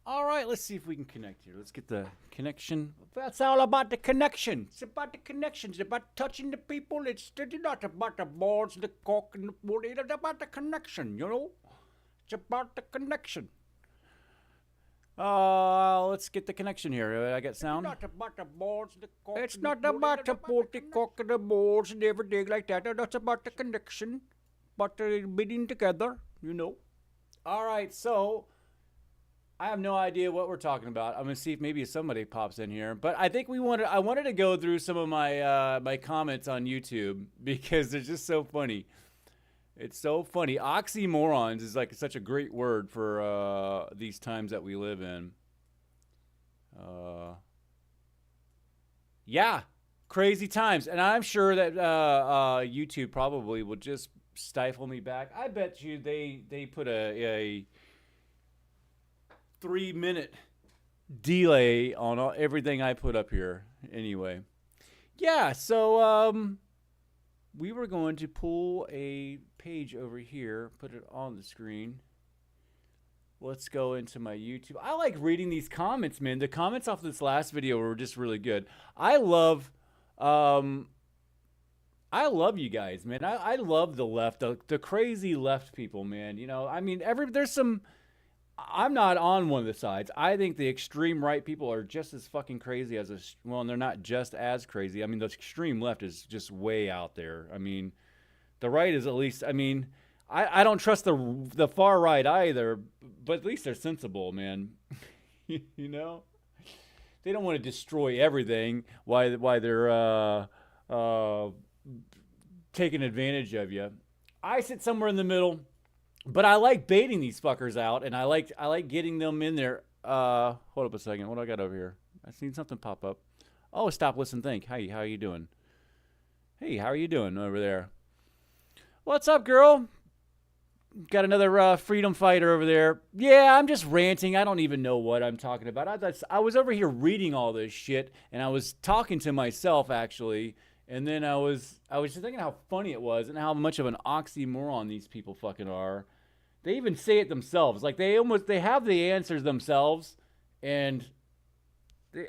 All right, let's see if we can connect here. Let's get the connection. That's all about the connection. It's about the connection. It's about touching the people. It's not about the balls, the cock, and the booty. It's about the connection, you know? It's about the connection. Let's get the connection here. I got sound. It's not about the balls, the cock. It's not about the booty, cock, and the balls, and everything like that. That's about the connection. But being together, you know. All right, so I have no idea what we're talking about. I'm gonna see if maybe somebody pops in here. But I think I wanted to go through some of my my comments on YouTube because they're just so funny. It's so funny. Oxymorons is like such a great word for these times that we live in. Yeah, crazy times, and I'm sure that YouTube probably will just stifle me back. I bet you they put a 3-minute delay on everything I put up here. Anyway, yeah. So we were going to pull a page over here, put it on the screen. Let's go into my YouTube. I like reading these comments, man. The comments off this last video were just really good. I love you guys, man. I love the left, the crazy left people, man. You know, I mean, there's some. I'm not on one of the sides. I think the extreme right people are just as fucking crazy as and they're not just as crazy. I mean, the extreme left is just way out there. I mean, the right is at least. I mean, I don't trust the far right either, but at least they're sensible, man. You know, they don't want to destroy everything. Why they're taking advantage of you. I sit somewhere in the middle. But I like baiting these fuckers out, and I like getting them in there. Hold up a second. What do I got over here? I seen something pop up. Oh, stop, listen, think. Hey, how you doing? Hey, how are you doing over there? What's up, girl? Got another freedom fighter over there. Yeah, I'm just ranting. I don't even know what I'm talking about. I was over here reading all this shit, and I was talking to myself, actually. And then I was just thinking how funny it was and how much of an oxymoron these people fucking are. They even say it themselves. Like they have the answers themselves, and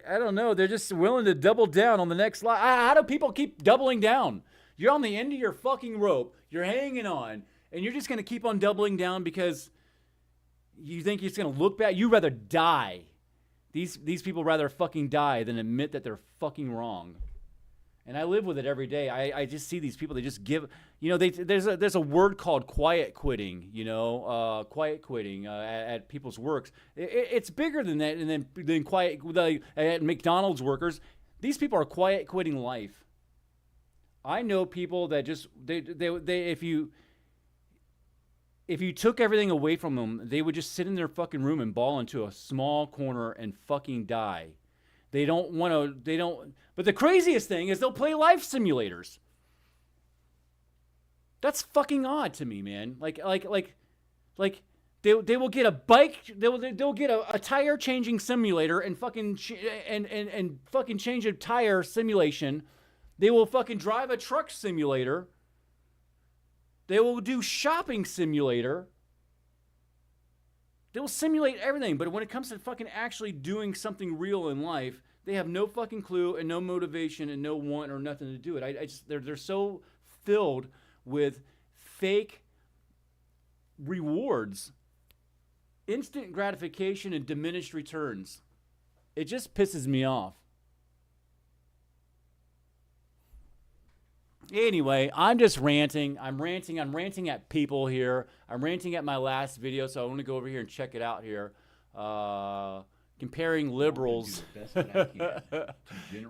I don't know. They're just willing to double down on the next lie. How do people keep doubling down? You're on the end of your fucking rope. You're hanging on, and you're just gonna keep on doubling down because you think it's gonna look bad. You'd rather die. These people rather fucking die than admit that they're fucking wrong. And I live with it every day. I just see these people. They just give, you know. There's a word called quiet quitting. You know, quiet quitting at people's works. It's bigger than that, and than quiet at McDonald's workers. These people are quiet quitting life. I know people that just they if you took everything away from them, they would just sit in their fucking room and ball into a small corner and fucking die. They don't want to, but the craziest thing is they'll play life simulators. That's fucking odd to me, man. Like they will get a bike, they'll get a tire changing simulator and fucking and fucking change a tire simulation. They will fucking drive a truck simulator. They will do shopping simulator. They will simulate everything, but when it comes to fucking actually doing something real in life, they have no fucking clue and no motivation and no want or nothing to do it. They're so filled with fake rewards, instant gratification, and diminished returns. It just pisses me off. Anyway, I'm just ranting. I'm ranting at people here. I'm ranting at my last video, so I want to go over here and check it out here. Comparing liberals,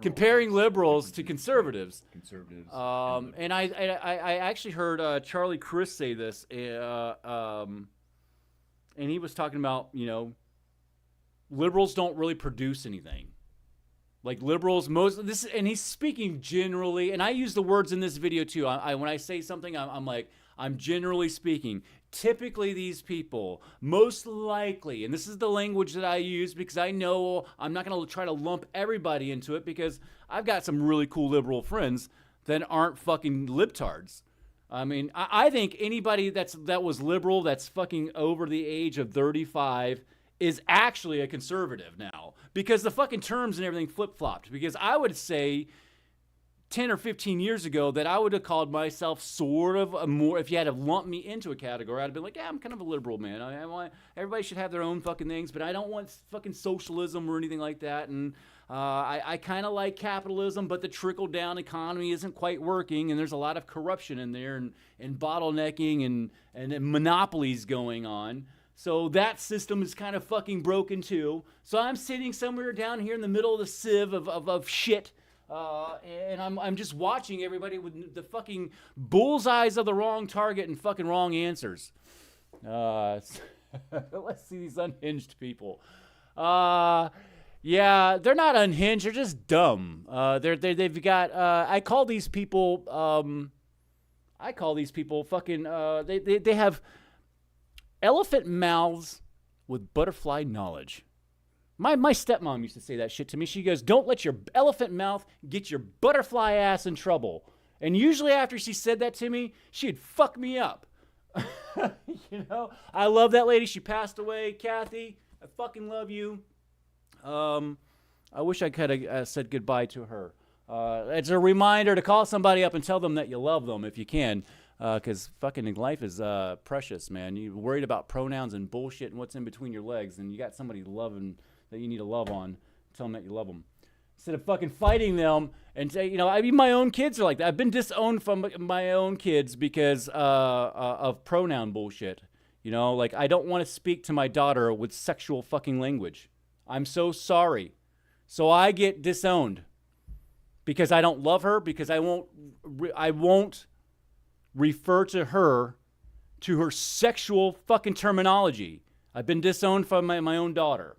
comparing liberals to conservatives. And I actually heard Charlie Chris say this, and he was talking about, you know, liberals don't really produce anything. Like liberals, and he's speaking generally, and I use the words in this video too. When I say something, I'm generally speaking. Typically, these people, most likely, and this is the language that I use because I know I'm not going to try to lump everybody into it because I've got some really cool liberal friends that aren't fucking libtards. I mean, I think anybody that was liberal that's fucking over the age of 35 is actually a conservative now because the fucking terms and everything flip-flopped. Because I would say 10 or 15 years ago that I would have called myself sort of a more, if you had to lump me into a category, I'd have been like, yeah, I'm kind of a liberal, man. I want, everybody should have their own fucking things, but I don't want fucking socialism or anything like that. And I kind of like capitalism, but the trickle-down economy isn't quite working, and there's a lot of corruption in there and bottlenecking and monopolies going on. So that system is kind of fucking broken too. So I'm sitting somewhere down here in the middle of the sieve of shit, and I'm just watching everybody with the fucking bullseyes of the wrong target and fucking wrong answers. Let's see these unhinged people. Yeah, they're not unhinged. They're just dumb. They've got. I call these people fucking. They have elephant mouths with butterfly knowledge. My stepmom used to say that shit to me. She goes, "Don't let your elephant mouth get your butterfly ass in trouble." And usually after she said that to me, she'd fuck me up. You know, I love that lady. She passed away, Kathy. I fucking love you. I wish I could have said goodbye to her. It's a reminder to call somebody up and tell them that you love them if you can, because fucking life is precious, man. You're worried about pronouns and bullshit and what's in between your legs, and you got somebody loving that you need to love on. Tell them that you love them. Instead of fucking fighting them and say, you know, I mean, my own kids are like that. I've been disowned from my own kids because of pronoun bullshit. You know, like I don't want to speak to my daughter with sexual fucking language. I'm so sorry. So I get disowned because I don't love her, because I won't refer to her sexual fucking terminology. I've been disowned from my own daughter.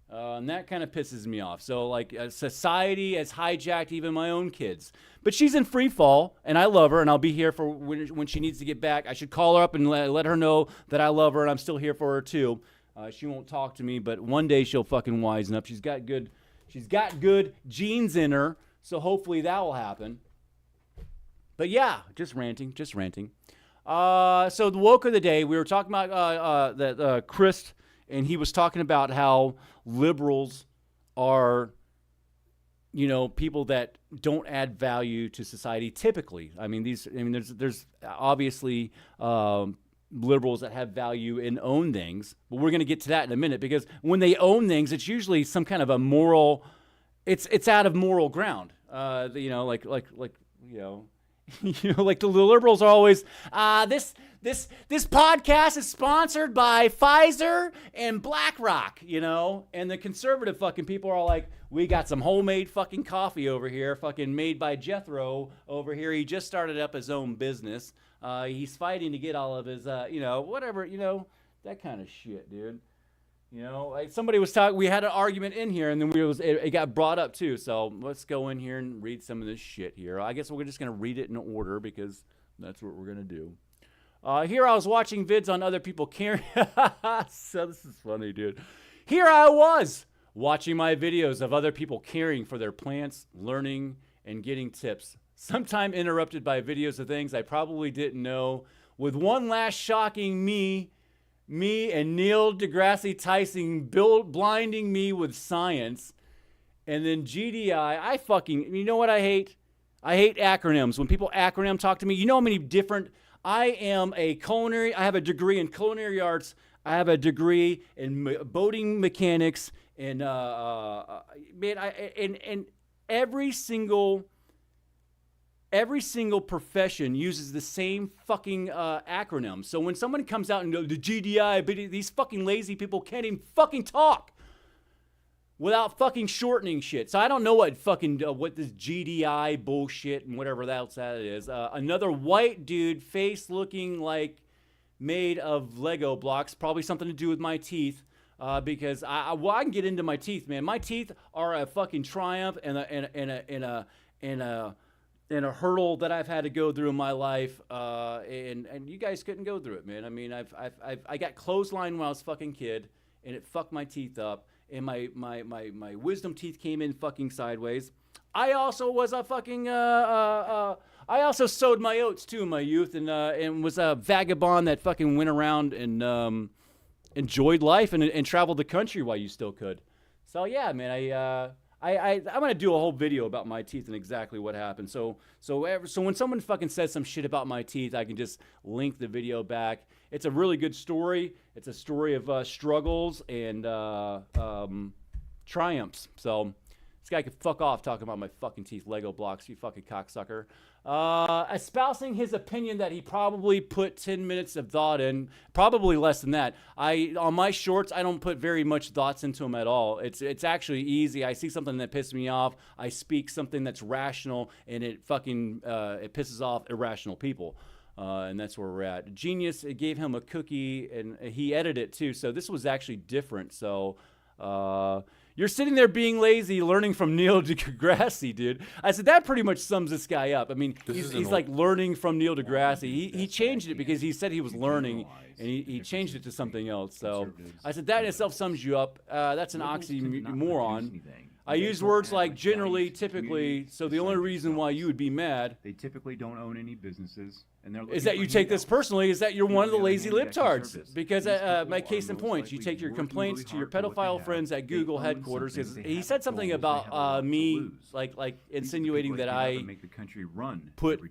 And that kind of pisses me off. So, like, society has hijacked even my own kids. But she's in free fall, and I love her, and I'll be here for when she needs to get back. I should call her up and let her know that I love her, and I'm still here for her, too. She won't talk to me, but one day she'll fucking wisen up. She's got good genes in her, so hopefully that will happen. But yeah, just ranting. So the woke of the day, we were talking about that Chris, and he was talking about how liberals are, you know, people that don't add value to society typically. There's obviously liberals that have value and own things, but we're going to get to that in a minute, because when they own things, it's usually some kind of a moral, it's out of moral ground. You know, like you know, like the liberals are always, this podcast is sponsored by Pfizer and BlackRock, you know, and the conservative fucking people are all like, we got some homemade fucking coffee over here, fucking made by Jethro over here. He just started up his own business. He's fighting to get all of his, you know, whatever, you know, that kind of shit, dude. You know, like somebody was talking, we had an argument in here, and then it got brought up too. So let's go in here and read some of this shit here. I guess we're just going to read it in order because that's what we're going to do. Here I was watching vids on other people caring. So this is funny, dude. Here I was watching my videos of other people caring for their plants, learning, and getting tips. Sometime interrupted by videos of things I probably didn't know, with one last shocking me and Neil deGrasse Tyson blinding me with science. And then GDI, you know what I hate? I hate acronyms. When people acronym talk to me, you know how many different, I have a degree in culinary arts. I have a degree in boating mechanics, and every single profession uses the same fucking acronym. So when someone comes out and goes, the GDI, but these fucking lazy people can't even fucking talk without fucking shortening shit. So I don't know what this GDI bullshit and whatever else that is. Another white dude, face looking like made of Lego blocks, probably something to do with my teeth. Because I can get into my teeth, man. My teeth are a fucking triumph and a hurdle that I've had to go through in my life, and you guys couldn't go through it, man. I mean, I got clotheslined when I was a fucking kid, and it fucked my teeth up, and my wisdom teeth came in fucking sideways. I also was a fucking I also sowed my oats too in my youth, and was a vagabond that fucking went around and enjoyed life and traveled the country while you still could. So yeah, man, I'm gonna do a whole video about my teeth and exactly what happened. So when someone fucking says some shit about my teeth, I can just link the video back. It's a really good story. It's a story of struggles and triumphs. So this guy could fuck off talking about my fucking teeth, Lego blocks, you fucking cocksucker. Espousing his opinion that he probably put 10 minutes of thought in, probably less than that. On my shorts, I don't put very much thoughts into them at all. It's actually easy. I see something that pisses me off. I speak something that's rational, and it fucking it pisses off irrational people. And that's where we're at. Genius, it gave him a cookie, and he edited it too. So this was actually different. So you're sitting there being lazy, learning from Neil deGrasse, dude. I said, that pretty much sums this guy up. I mean, he's like learning from Neil deGrasse. He changed it because he said he was learning, and he changed it to something else. So I said, that in itself sums you up. That's an oxymoron. I use words like generally, typically, so the only reason why you would be mad they typically don't own any businesses, and is that you take this personally, is that you're one of the lazy libtards. Because my case in point, you take your complaints to your pedophile friends at Google headquarters, because he said something about me, like insinuating that I put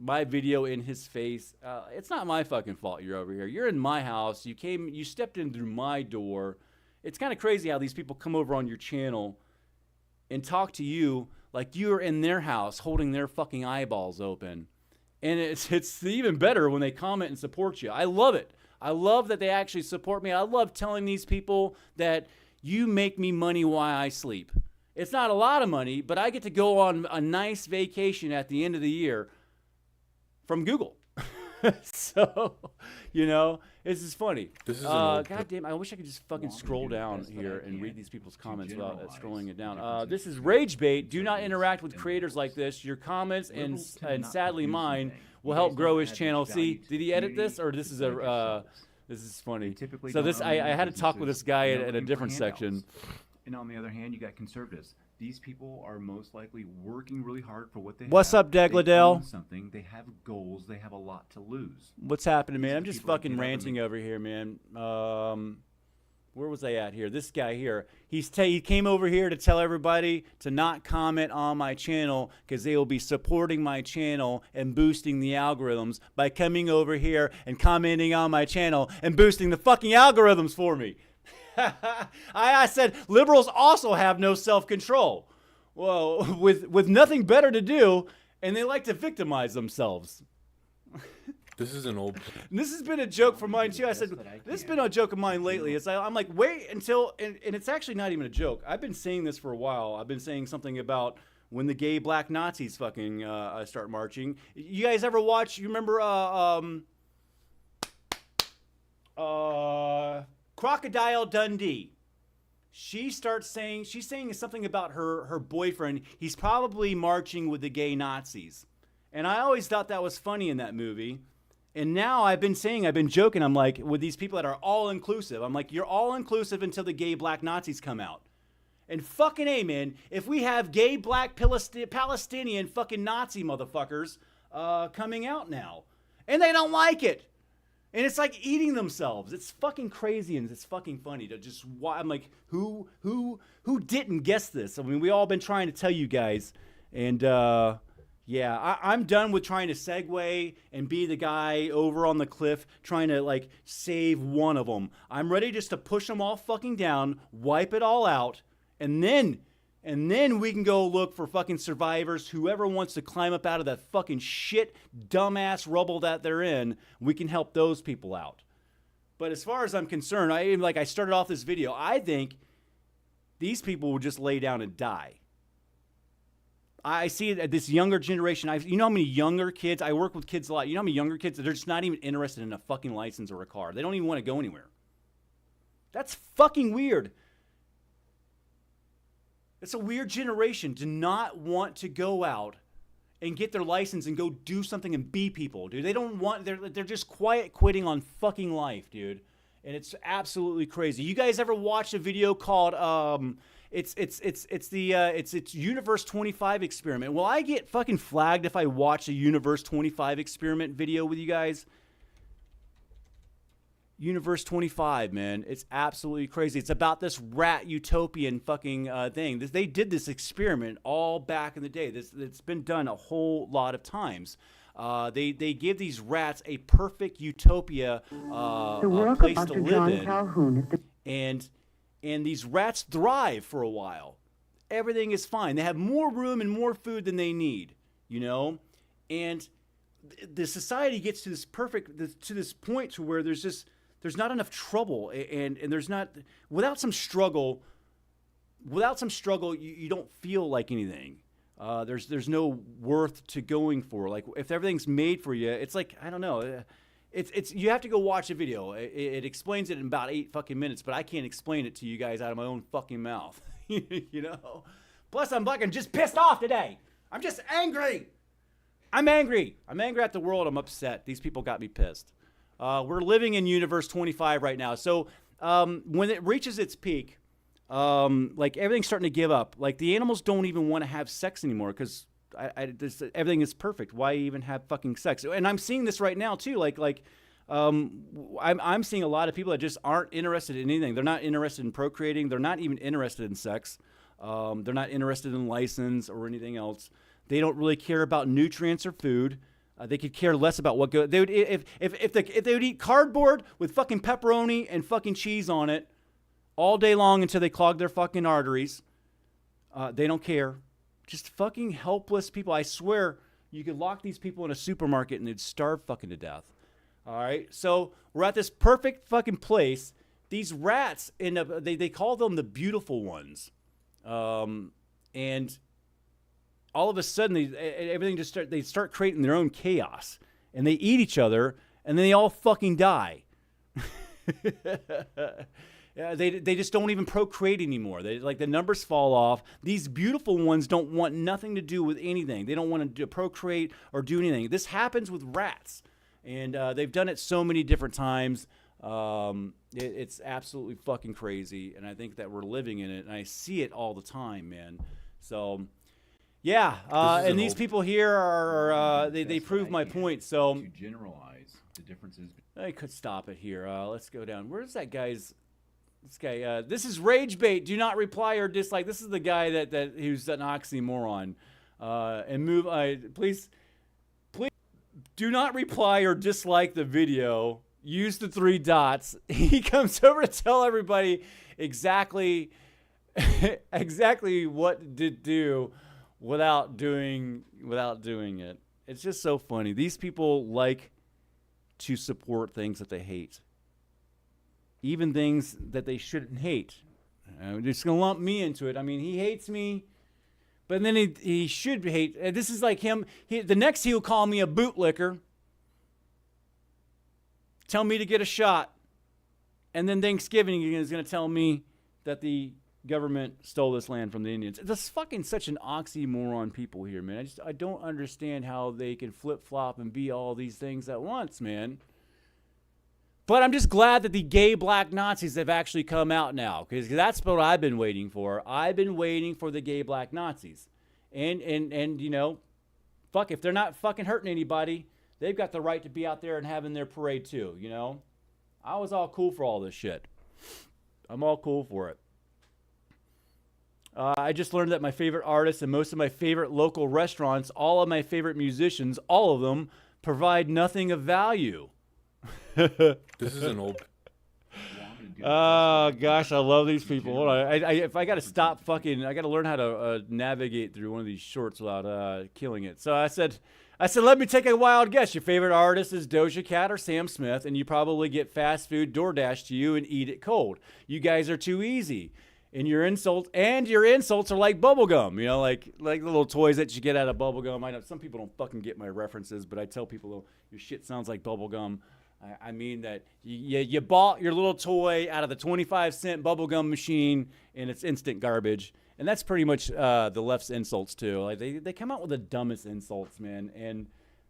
my video in his face. It's not my fucking fault you're over here. You're in my house. You stepped in through my door. It's kind of crazy how these people come over on your channel and talk to you like you're in their house holding their fucking eyeballs open. And it's even better when they comment and support you. I love it. I love that they actually support me. I love telling these people that you make me money while I sleep. It's not a lot of money, but I get to go on a nice vacation at the end of the year from Google. So, this is funny. God damn, I wish I could just fucking scroll down here and read these people's comments without scrolling it down. This is Rage Bait. Do not interact with creators like this. Your comments and sadly mine will help grow his channel. See, did he edit this, or this is this is funny. So this I had to talk with this guy at a different section. And on the other hand, you got conservatives. These people are most likely working really hard for what they have. What's up, Degladell? Something. They have goals. They have a lot to lose. What's happening, man? I'm just fucking ranting over here, man. Where was I at here? This guy here. He came over here to tell everybody to not comment on my channel because they will be supporting my channel and boosting the algorithms by coming over here and commenting on my channel and boosting the fucking algorithms for me. I said liberals also have no self-control. Well, with nothing better to do, and they like to victimize themselves. This is an old. This has been a joke for mine too. I said this has been a joke of mine lately. I'm like, wait until, and it's actually not even a joke. I've been saying this for a while. I've been saying something about when the gay black Nazis fucking start marching. You guys ever watch? You remember? Crocodile Dundee. She's saying something about her boyfriend. He's probably marching with the gay Nazis. And I always thought that was funny in that movie. And now I've been joking. I'm like, with these people that are all inclusive, I'm like, you're all inclusive until the gay black Nazis come out. And fucking A, man, if we have gay black Palestinian fucking Nazi motherfuckers coming out now. And they don't like it. And it's like eating themselves. It's fucking crazy and it's fucking funny to just. I'm like, who didn't guess this? I mean, we all been trying to tell you guys, and yeah, I'm done with trying to segue and be the guy over on the cliff trying to like save one of them. I'm ready just to push them all fucking down, wipe it all out, and then we can go look for fucking survivors. Whoever wants to climb up out of that fucking shit, dumbass rubble that they're in, we can help those people out. But as far as I'm concerned, I started off this video, I think these people will just lay down and die. I see that this younger generation, you know how many younger kids, I work with kids a lot, you know how many younger kids, they're just not even interested in a fucking license or a car. They don't even want to go anywhere. That's fucking weird. It's a weird generation to not want to go out and get their license and go do something and be people, dude. They don't want, they're just quiet quitting on fucking life, dude. And it's absolutely crazy. You guys ever watched a video called it's Universe 25 experiment? Will I get fucking flagged if I watch a Universe 25 experiment video with you guys? Universe 25, man. It's absolutely crazy. It's about this rat utopian fucking thing. They did this experiment all back in the day. It's been done a whole lot of times. They give these rats a perfect utopia place to live in, and these rats thrive for a while. Everything is fine. They have more room and more food than they need, you know, and the society gets to this point to where there's not enough trouble, and there's not without some struggle you don't feel like anything. There's no worth to going for. Like if everything's made for you, it's like, I don't know. It's you have to go watch a video. It explains it in about 8 fucking minutes, but I can't explain it to you guys out of my own fucking mouth. You know. Plus, I'm fucking just pissed off today. I'm just angry. I'm angry at the world. I'm upset. These people got me pissed. We're living in Universe 25 right now. So when it reaches its peak, like everything's starting to give up. Like the animals don't even want to have sex anymore because everything is perfect. Why even have fucking sex? And I'm seeing this right now too. I'm seeing a lot of people that just aren't interested in anything. They're not interested in procreating. They're not even interested in sex. They're not interested in license or anything else. They don't really care about nutrients or food. They could care less about what goes. They would if they would eat cardboard with fucking pepperoni and fucking cheese on it all day long until they clog their fucking arteries. They don't care. Just fucking helpless people. I swear you could lock these people in a supermarket and they'd starve fucking to death. All right, so we're at this perfect fucking place. These rats end up. They call them the beautiful ones, and all of a sudden, they start creating their own chaos, and they eat each other, and then they all fucking die. They just don't even procreate anymore. The numbers fall off. These beautiful ones don't want nothing to do with anything. They don't want to procreate or do anything. This happens with rats, and they've done it so many different times. It's absolutely fucking crazy, and I think that we're living in it, and I see it all the time, man. So. Yeah, and these people here are they prove my point. So to generalize the differences. I could stop it here. Let's go down. Where's that guy's? This guy. This is Rage Bait. Do not reply or dislike. This is the guy that who's an oxymoron. And move. Please do not reply or dislike the video. Use the 3 dots. He comes over to tell everybody exactly what to do. Without doing it. It's just so funny. These people like to support things that they hate. Even things that they shouldn't hate. They're just going to lump me into it. I mean, he hates me, but then he should hate. This is like him. The next he'll call me a bootlicker. Tell me to get a shot. And then Thanksgiving he's going to tell me that the government stole this land from the Indians. It's fucking such an oxymoron people here, man. I don't understand how they can flip-flop and be all these things at once, man. But I'm just glad that the gay black Nazis have actually come out now, because that's what I've been waiting for. I've been waiting for the gay black Nazis. And you know, fuck, if they're not fucking hurting anybody, they've got the right to be out there and having their parade too, you know? I was all cool for all this shit. I'm all cool for it. I just learned that my favorite artists and most of my favorite local restaurants, all of my favorite musicians, all of them provide nothing of value. This is an old. Oh gosh, I love these people. Hold on, if I got to stop fucking, I got to learn how to navigate through one of these shorts without killing it. So I said, let me take a wild guess. Your favorite artist is Doja Cat or Sam Smith, and you probably get fast food DoorDash to you and eat it cold. You guys are too easy. And your insults are like bubblegum, you know, like the little toys that you get out of bubblegum. I know some people don't fucking get my references, but I tell people your shit sounds like bubblegum. I mean that you bought your little toy out of the 25-cent bubblegum machine, and it's instant garbage. And that's pretty much the left's insults too. Like they come out with the dumbest insults, man. And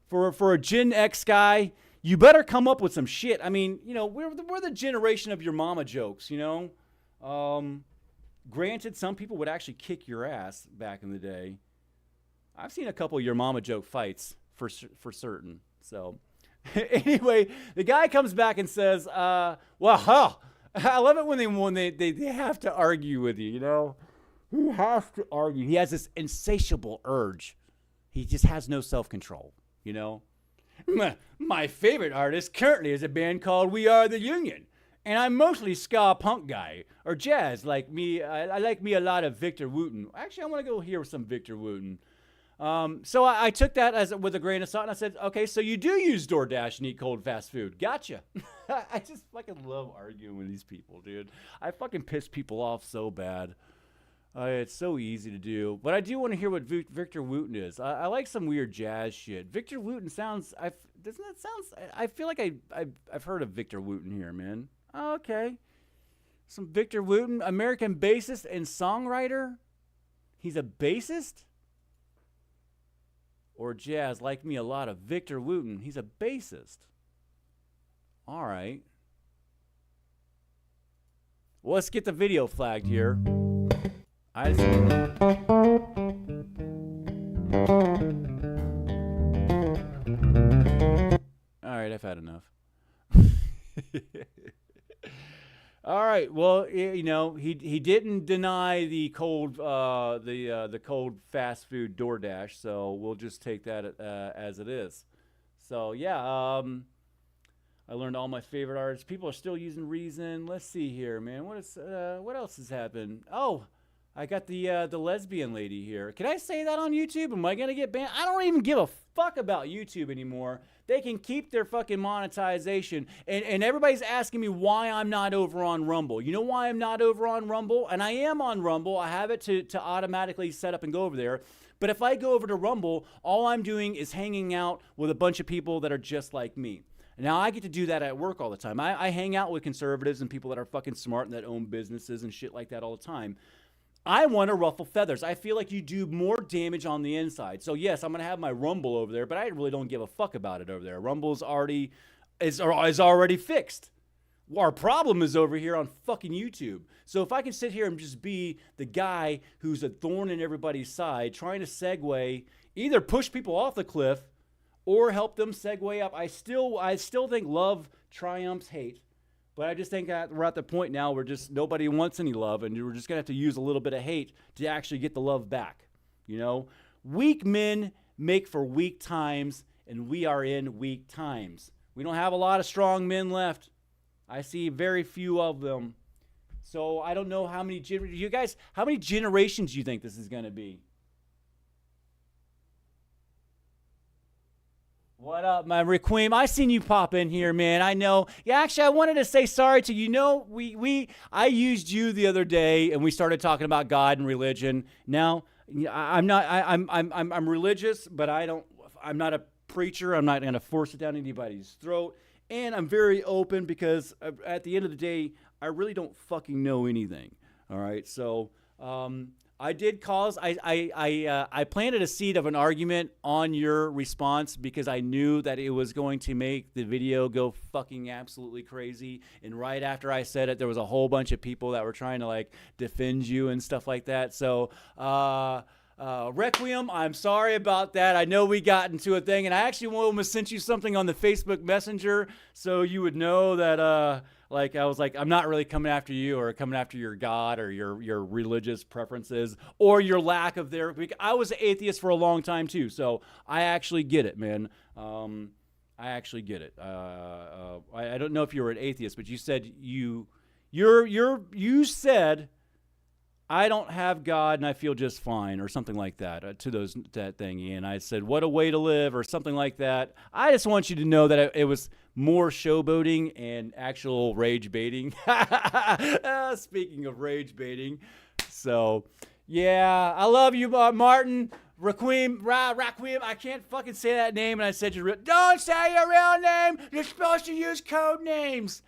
for a Gen X guy, you better come up with some shit. I mean, you know, we're the generation of your mama jokes, you know. Granted, some people would actually kick your ass back in the day. I've seen a couple of your mama joke fights for certain. So Anyway, the guy comes back and says, well, huh. I love it when they have to argue with you, you know? He has to argue. He has this insatiable urge. He just has no self-control, you know? My favorite artist currently is a band called We Are the Union. And I'm mostly ska punk guy or jazz like me. I like me a lot of Victor Wooten. Actually, I want to go hear some Victor Wooten. So I took that with a grain of salt, and I said, okay, so you do use DoorDash and eat cold fast food. Gotcha. I just fucking love arguing with these people, dude. I fucking piss people off so bad. It's so easy to do. But I do want to hear what Victor Wooten is. I like some weird jazz shit. Victor Wooten sounds, doesn't that sound, I feel like I've heard of Victor Wooten here, man. Oh, okay. Some Victor Wooten, American bassist and songwriter. He's a bassist? Or jazz, like me a lot of Victor Wooten. He's a bassist. All right. Well, let's get the video flagged here. All right, I've had enough. All right. Well, you know, he didn't deny the cold the cold fast food DoorDash, so we'll just take that as it is. So yeah, I learned all my favorite artists. People are still using Reason. Let's see here, man. What else has happened? Oh, I got the lesbian lady here. Can I say that on YouTube? Am I gonna get banned? I don't even give a fuck about YouTube anymore. They can keep their fucking monetization. And everybody's asking me why I'm not over on Rumble. You know why I'm not over on Rumble? And I am on Rumble. I have it to automatically set up and go over there. But if I go over to Rumble, all I'm doing is hanging out with a bunch of people that are just like me. Now, I get to do that at work all the time. I hang out with conservatives and people that are fucking smart and that own businesses and shit like that all the time. I want to ruffle feathers. I feel like you do more damage on the inside. So yes, I'm gonna have my Rumble over there, but I really don't give a fuck about it over there. Rumble's is already fixed. Our problem is over here on fucking YouTube. So if I can sit here and just be the guy who's a thorn in everybody's side, trying to segue, either push people off the cliff or help them segue up, I still think love triumphs hate. But I just think that we're at the point now where just nobody wants any love, and we're just going to have to use a little bit of hate to actually get the love back. You know? Weak men make for weak times, and we are in weak times. We don't have a lot of strong men left. I see very few of them. So I don't know how many generations do you think this is going to be? What up, my Requiem? I seen you pop in here, man. I know. Yeah, actually, I wanted to say sorry to you. Know, I used you the other day, and we started talking about God and religion. Now, I'm religious, but I'm not a preacher. I'm not going to force it down anybody's throat, and I'm very open because at the end of the day, I really don't fucking know anything. All right, so. I did cause, I planted a seed of an argument on your response because I knew that it was going to make the video go fucking absolutely crazy. And right after I said it, there was a whole bunch of people that were trying to like defend you and stuff like that. So, Requiem, I'm sorry about that. I know we got into a thing, and I actually almost sent you something on the Facebook Messenger so you would know that, like, I was like, I'm not really coming after you or coming after your God or your religious preferences or your lack of their. I was an atheist for a long time too, so I actually get it, man. I actually get it. I don't know if you were an atheist, but you said you said I don't have God and I feel just fine or something like that to that thingy. And I said, what a way to live or something like that. I just want you to know that it was more showboating and actual rage baiting. Speaking of rage baiting. So, yeah, I love you, Martin. Raquim, I can't fucking say that name. And I said, don't say your real name. You're supposed to use code names.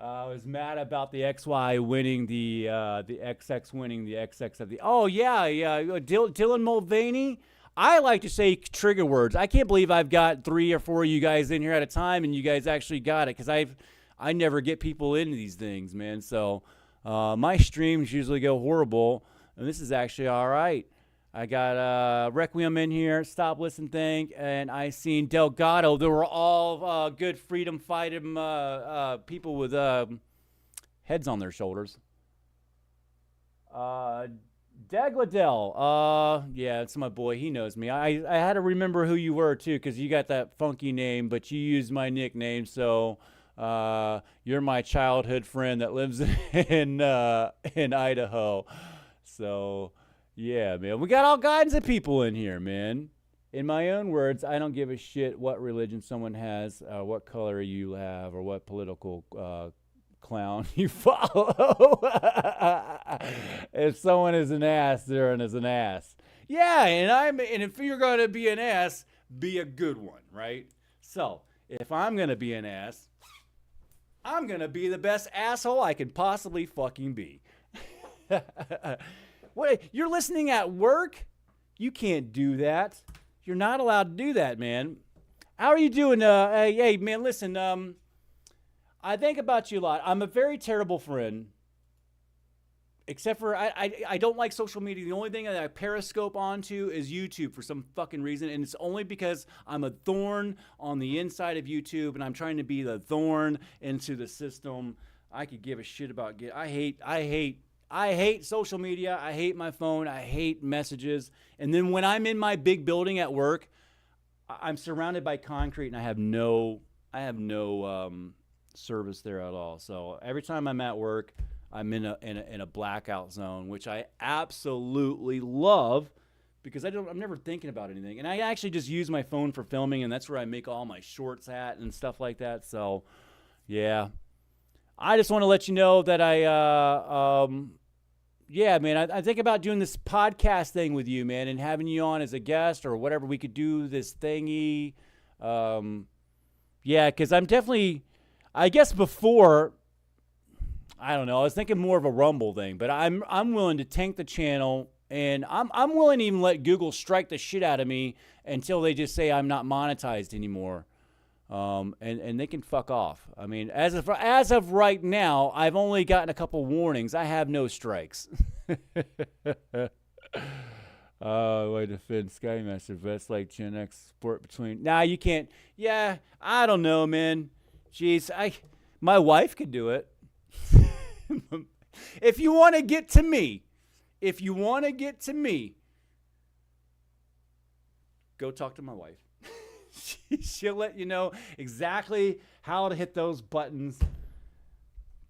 I was mad about the XY winning the XX winning the XX of the. Oh yeah. Dylan Mulvaney. I like to say trigger words. I can't believe I've got 3 or 4 of you guys in here at a time, and you guys actually got it because I never get people into these things, man. So my streams usually go horrible, and this is actually all right. I got Requiem in here, Stop, Listen, Think, and I seen Delgado. They were all good freedom fighting people with heads on their shoulders. Degladell. Yeah, it's my boy. He knows me. I had to remember who you were, too, because you got that funky name, but you used my nickname, so you're my childhood friend that lives in Idaho. So, yeah, man. We got all kinds of people in here, man. In my own words, I don't give a shit what religion someone has, what color you have, or what political clown you follow. If someone is an ass, they're an ass. Yeah, and if you're gonna be an ass, be a good one, right? So if I'm gonna be an ass, I'm gonna be the best asshole I can possibly fucking be. What? You're listening at work? You can't do that. You're not allowed to do that, man. How are you doing? Hey, man, listen. I think about you a lot. I'm a very terrible friend. Except for I don't like social media. The only thing that I periscope onto is YouTube for some fucking reason, and it's only because I'm a thorn on the inside of YouTube, and I'm trying to be the thorn into the system. I could give a shit about I hate social media. I hate my phone. I hate messages. And then when I'm in my big building at work, I'm surrounded by concrete, and I have no service there at all. So every time I'm at work, I'm in a blackout zone, which I absolutely love because I'm never thinking about anything. And I actually just use my phone for filming, and that's where I make all my shorts at and stuff like that. So, yeah. I just want to let you know that yeah, man, I think about doing this podcast thing with you, man, and having you on as a guest or whatever. We could do this thingy. Yeah, because I'm definitely, I guess before, I don't know, I was thinking more of a Rumble thing, but I'm willing to tank the channel, and I'm willing to even let Google strike the shit out of me until they just say I'm not monetized anymore. And they can fuck off. I mean, as of right now, I've only gotten a couple warnings. I have no strikes. Way to defend SkyMaster. Best like Gen X sport between. Nah, you can't. Yeah, I don't know, man. Jeez, my wife could do it. If you want to get to me, go talk to my wife. She'll let you know exactly how to hit those buttons.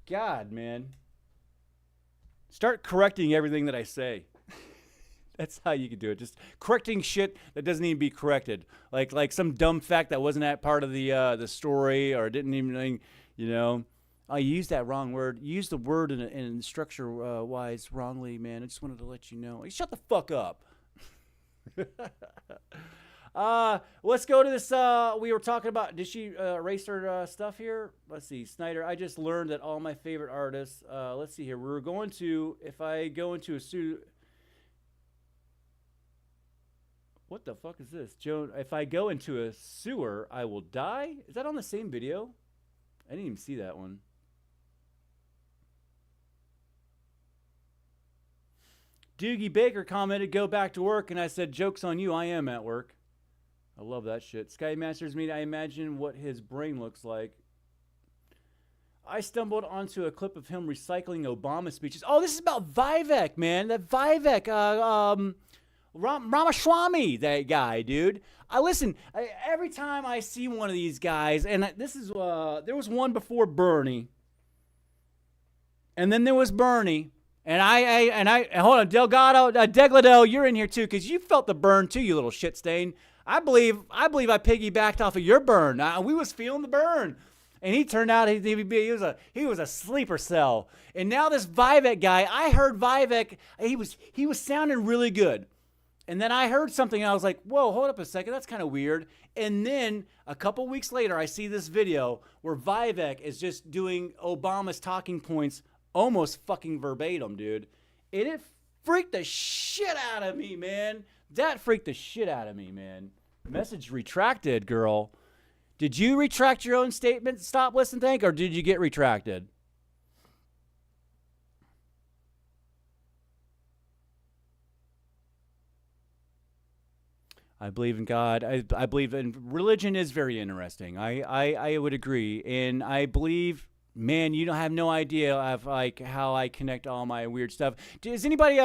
God, man. Start correcting everything that I say. That's how you can do it. Just correcting shit that doesn't need to be corrected. Like some dumb fact that wasn't that part of the story, or didn't even, you know. I used that wrong word. You used the word in structure wise wrongly, man. I just wanted to let you know. Hey, shut the fuck up. Let's go to this. We were talking about, did she erase her stuff here? Let's see. Snyder, I just learned that all my favorite artists, let's see here. We're going to, if I go into a suit, what the fuck is this? Joan, if I go into a sewer, I will die? Is that on the same video? I didn't even see that one. Doogie Baker commented, go back to work, and I said, joke's on you, I am at work. I love that shit. SkyMaster's me, I imagine what his brain looks like. I stumbled onto a clip of him recycling Obama speeches. Oh, this is about Vivek, man. That Vivek, Ramaswamy, that guy, dude. Every time I see one of these guys, and this is, there was one before Bernie, and then there was Bernie, and I hold on, Delgado, Deglado, you're in here too, because you felt the burn too, you little shit stain. I believe I piggybacked off of your burn. We was feeling the burn. And he turned out he was a sleeper cell. And now this Vivek guy, I heard Vivek, he was sounding really good. And then I heard something and I was like, whoa, hold up a second, that's kind of weird. And then a couple weeks later, I see this video where Vivek is just doing Obama's talking points almost fucking verbatim, dude. And it freaked the shit out of me, man. That freaked the shit out of me, man. Message retracted, girl. Did you retract your own statement, Stop, Listen, Think, or did you get retracted? I believe in God. I believe in religion is very interesting. I would agree. And I believe, man, you don't have no idea of like how I connect all my weird stuff. Is anybody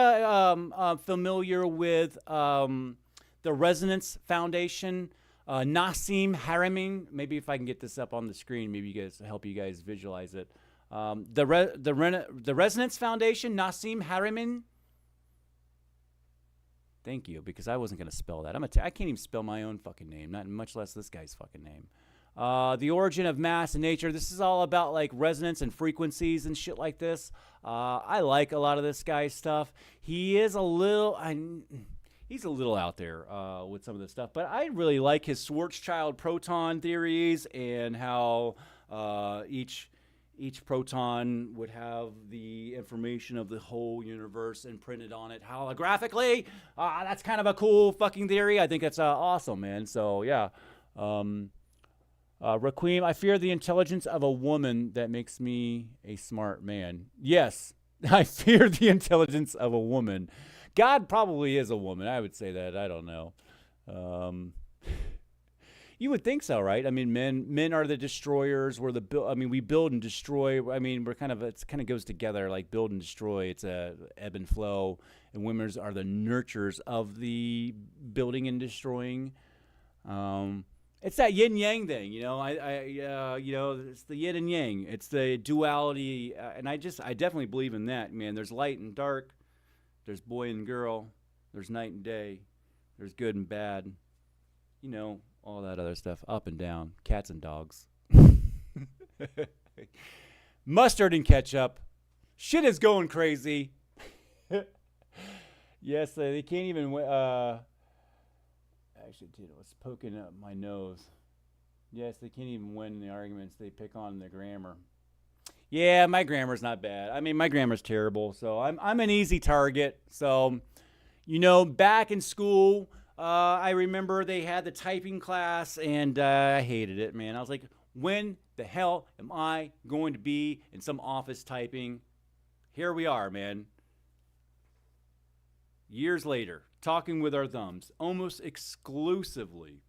familiar with the Resonance Foundation? Nassim Haramein. Maybe if I can get this up on the screen, maybe you guys help you guys visualize it. The Resonance Foundation, Nassim Haramein. Thank you, because I wasn't going to spell that. I can't even spell my own fucking name, not much less this guy's fucking name. The origin of mass and nature. This is all about like resonance and frequencies and shit like this. I like a lot of this guy's stuff. He is a little, he's a little out there with some of this stuff, but I really like his Schwarzschild proton theories and how each proton would have the information of the whole universe imprinted on it holographically. That's kind of a cool fucking theory. I think that's awesome, man. So, yeah. Raquim, I fear the intelligence of a woman that makes me a smart man. Yes, I fear the intelligence of a woman. God probably is a woman. I would say that. I don't know. You would think so, right? I mean, men are the destroyers. We build and destroy. I mean, it kind of goes together, like build and destroy. It's a ebb and flow, and women are the nurturers of the building and destroying. It's that yin yang thing, you know. It's the yin and yang. It's the duality, and I definitely believe in that, man. There's light and dark. There's boy and girl. There's night and day. There's good and bad. You know. All that other stuff, up and down, cats and dogs. Mustard and ketchup. Shit is going crazy. Yes, they can't even... Actually, dude, it was poking up my nose. Yes, they can't even win the arguments. They pick on the grammar. Yeah, my grammar's not bad. I mean, my grammar's terrible, so I'm an easy target. So, you know, back in school... I remember they had the typing class, and I hated it, man. I was like, when the hell am I going to be in some office typing? Here we are, man. Years later, talking with our thumbs, almost exclusively,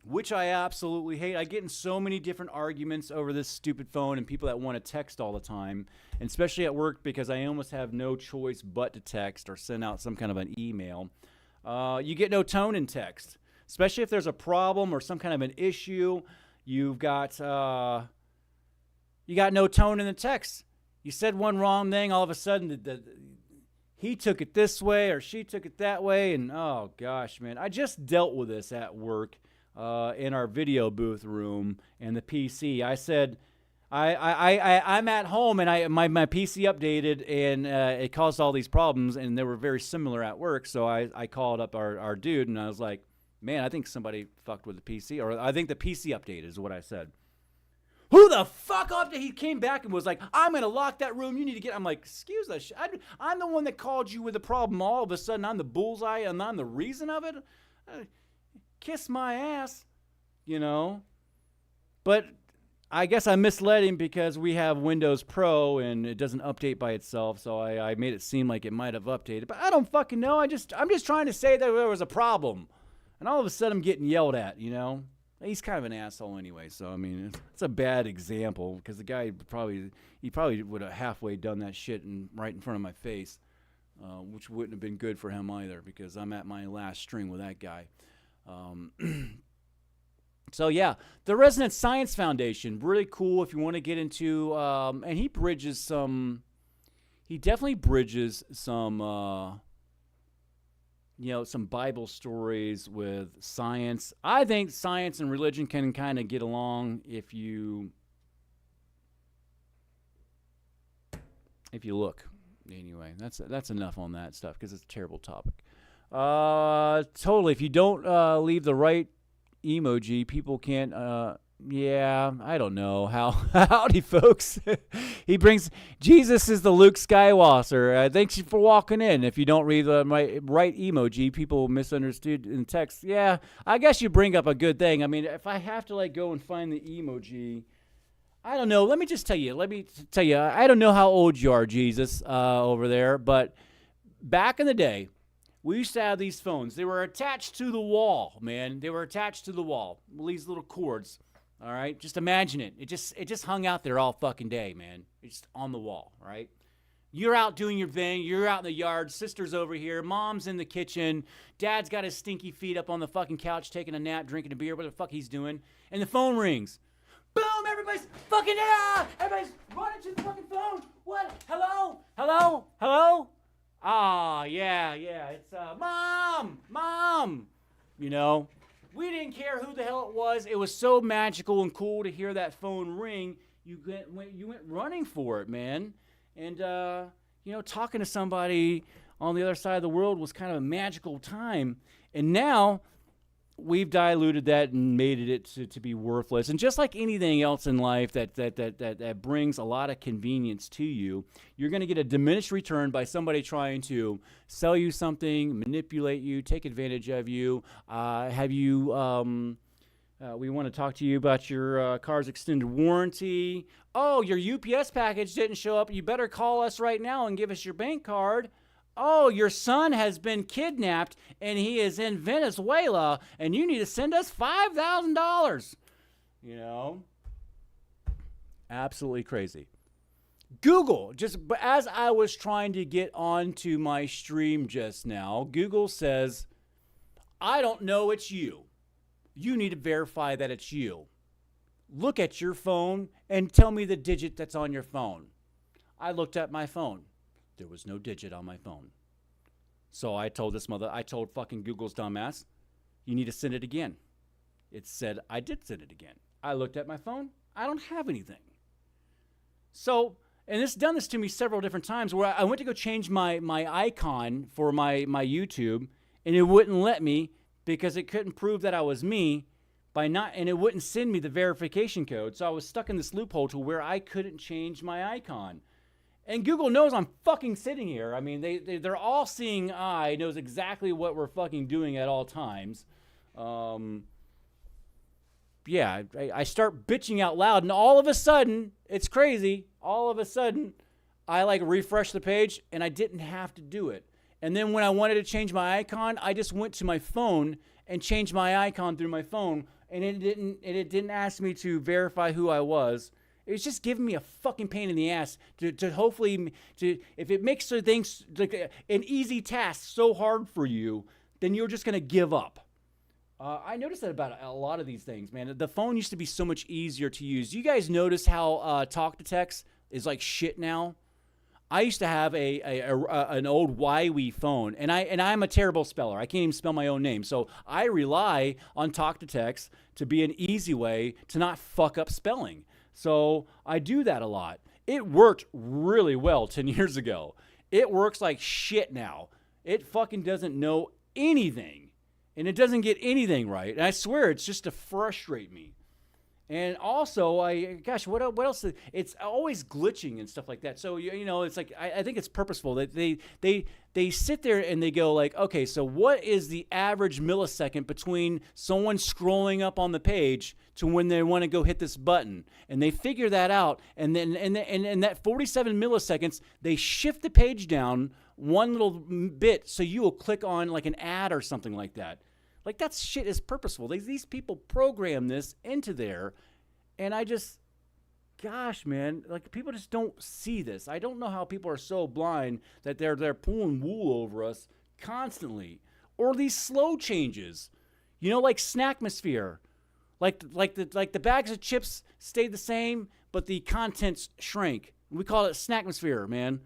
which I absolutely hate. I get in so many different arguments over this stupid phone and people that want to text all the time, and especially at work because I almost have no choice but to text or send out some kind of an email. You get no tone in text, especially if there's a problem or some kind of an issue. You got no tone in the text. You said one wrong thing, all of a sudden he took it this way or she took it that way, and oh gosh, man, I just dealt with this at work in our video booth room and the PC. I said. I'm at home and my PC updated and it caused all these problems, and they were very similar at work. So I called up our dude and I was like, man, I think somebody fucked with the PC, or I think the PC updated is what I said. Who the fuck up? He came back and was like, I'm going to lock that room. You need to get. I'm like, excuse us. I'm the one that called you with a problem. All of a sudden I'm the bullseye and I'm the reason of it. Kiss my ass, you know. But I guess I misled him because we have Windows Pro and it doesn't update by itself, so I made it seem like it might have updated. But I don't fucking know. I'm just trying to say that there was a problem. And all of a sudden I'm getting yelled at, you know? He's kind of an asshole anyway, so I mean, it's a bad example because the guy probably would have halfway done that shit right in front of my face, which wouldn't have been good for him either because I'm at my last string with that guy. So, yeah, the Resonance Science Foundation, really cool if you want to get into, and he definitely bridges some, some Bible stories with science. I think science and religion can kind of get along if you look. Anyway, that's enough on that stuff because it's a terrible topic. Totally, if you don't leave the right emoji, people can't I don't know how. Howdy folks. He brings Jesus is the Luke Skywalker. Thanks for walking in. If you don't read the right emoji, people misunderstood in text. Yeah, I guess you bring up a good thing. I mean, if I have to go and find the emoji, I don't know. Let me tell you, I don't know how old you are, Jesus, over there, but back in the day, We used to have these phones. They were attached to the wall, man. They were attached to the wall. These little cords. All right? Just imagine it. It just hung out there all fucking day, man. It's just on the wall, right? You're out doing your thing. You're out in the yard. Sister's over here. Mom's in the kitchen. Dad's got his stinky feet up on the fucking couch taking a nap, drinking a beer, what the fuck he's doing. And the phone rings. Boom! Everybody's fucking everybody's running to the fucking phone. What? Hello? Hello? Hello? Ah, yeah. It's Mom. You know, we didn't care who the hell it was. It was so magical and cool to hear that phone ring. You went running for it, man. And you know, talking to somebody on the other side of the world was kind of a magical time. And now we've diluted that and made it to be worthless. And just like anything else in life that brings a lot of convenience to you, you're going to get a diminished return by somebody trying to sell you something, manipulate you, take advantage of you, have you... we want to talk to you about your car's extended warranty. Oh, your UPS package didn't show up. You better call us right now and give us your bank card. Oh, your son has been kidnapped and he is in Venezuela and you need to send us $5,000. You know? Absolutely crazy. Google, as I was trying to get onto my stream just now, Google says, I don't know it's you. You need to verify that it's you. Look at your phone and tell me the digit that's on your phone. I looked at my phone. There was no digit on my phone. So I told fucking Google's dumbass, you need to send it again. It said I did send it again. I looked at my phone. I don't have anything. So, and it's done this to me several different times where I went to go change my icon for my YouTube and it wouldn't let me because it couldn't prove that I was me and it wouldn't send me the verification code. So I was stuck in this loophole to where I couldn't change my icon. And Google knows I'm fucking sitting here. I mean, they're all seeing eye, knows exactly what we're fucking doing at all times. Yeah, I start bitching out loud, and all of a sudden, it's crazy. All of a sudden, I like refresh the page, and I didn't have to do it. And then when I wanted to change my icon, I just went to my phone and changed my icon through my phone, and it didn't ask me to verify who I was. It was just giving me a fucking pain in the ass to hopefully if it makes the things like an easy task so hard for you, then you're just gonna give up. I noticed that about a lot of these things, man. The phone used to be so much easier to use. You guys notice how talk to text is like shit now? I used to have an old Huawei phone, and I'm a terrible speller. I can't even spell my own name. So I rely on talk to text to be an easy way to not fuck up spelling. So I do that a lot. It worked really well 10 years ago. It works like shit now. It fucking doesn't know anything, and it doesn't get anything right. And I swear it's just to frustrate me. And also, what else? It's always glitching and stuff like that. So, you know, it's like, I think it's purposeful that they sit there and they go like, okay, so what is the average millisecond between someone scrolling up on the page to when they want to go hit this button? And they figure that out. And then, and that 47 milliseconds, they shift the page down one little bit so you will click on like an ad or something like that. Like, that shit is purposeful. These people program this into there, and gosh, man, like, people just don't see this. I don't know how people are so blind that they're pulling wool over us constantly. Or these slow changes, you know, like Snackmosphere. Like the bags of chips stayed the same, but the contents shrank. We call it Snackmosphere, man.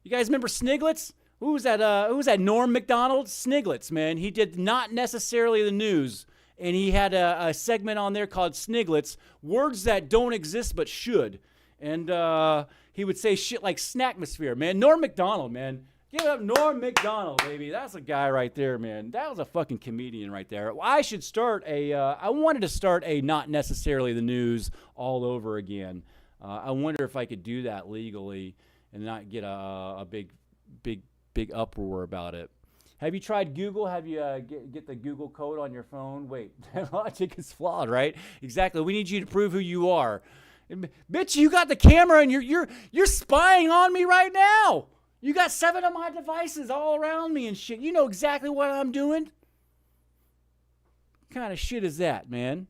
You guys remember Sniglets? Who was that? Norm Macdonald? Sniglets, man. He did not necessarily the news. And he had a segment on there called Sniglets, words that don't exist but should. And he would say shit like Snackmosphere, man. Norm Macdonald, man. Give up Norm Macdonald, baby. That's a guy right there, man. That was a fucking comedian right there. I should start I wanted to start a not necessarily the news all over again. I wonder if I could do that legally and not get a big uproar about it. Have you tried Google? Have you get the Google code on your phone? Wait, that logic is flawed, right? Exactly. We need you to prove who you are. Bitch, you got the camera and you're spying on me right now. You got 7 of my devices all around me and shit. You know exactly what I'm doing. What kind of shit is that, man?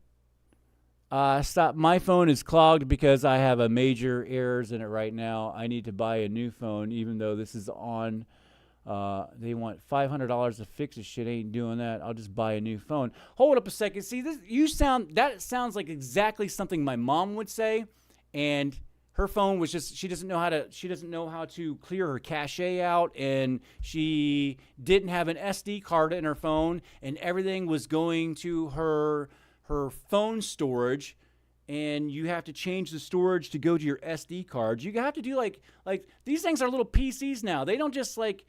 Stop. My phone is clogged because I have a major errors in it right now. I need to buy a new phone, even though this is on. They want $500 to fix this shit. Ain't doing that. I'll just buy a new phone. Hold up a second. See, that sounds like exactly something my mom would say, and her phone was just, she doesn't know how to clear her cache out, and she didn't have an SD card in her phone, and everything was going to her phone storage, and you have to change the storage to go to your SD cards. You have to do like these things are little PCs now. They don't just like,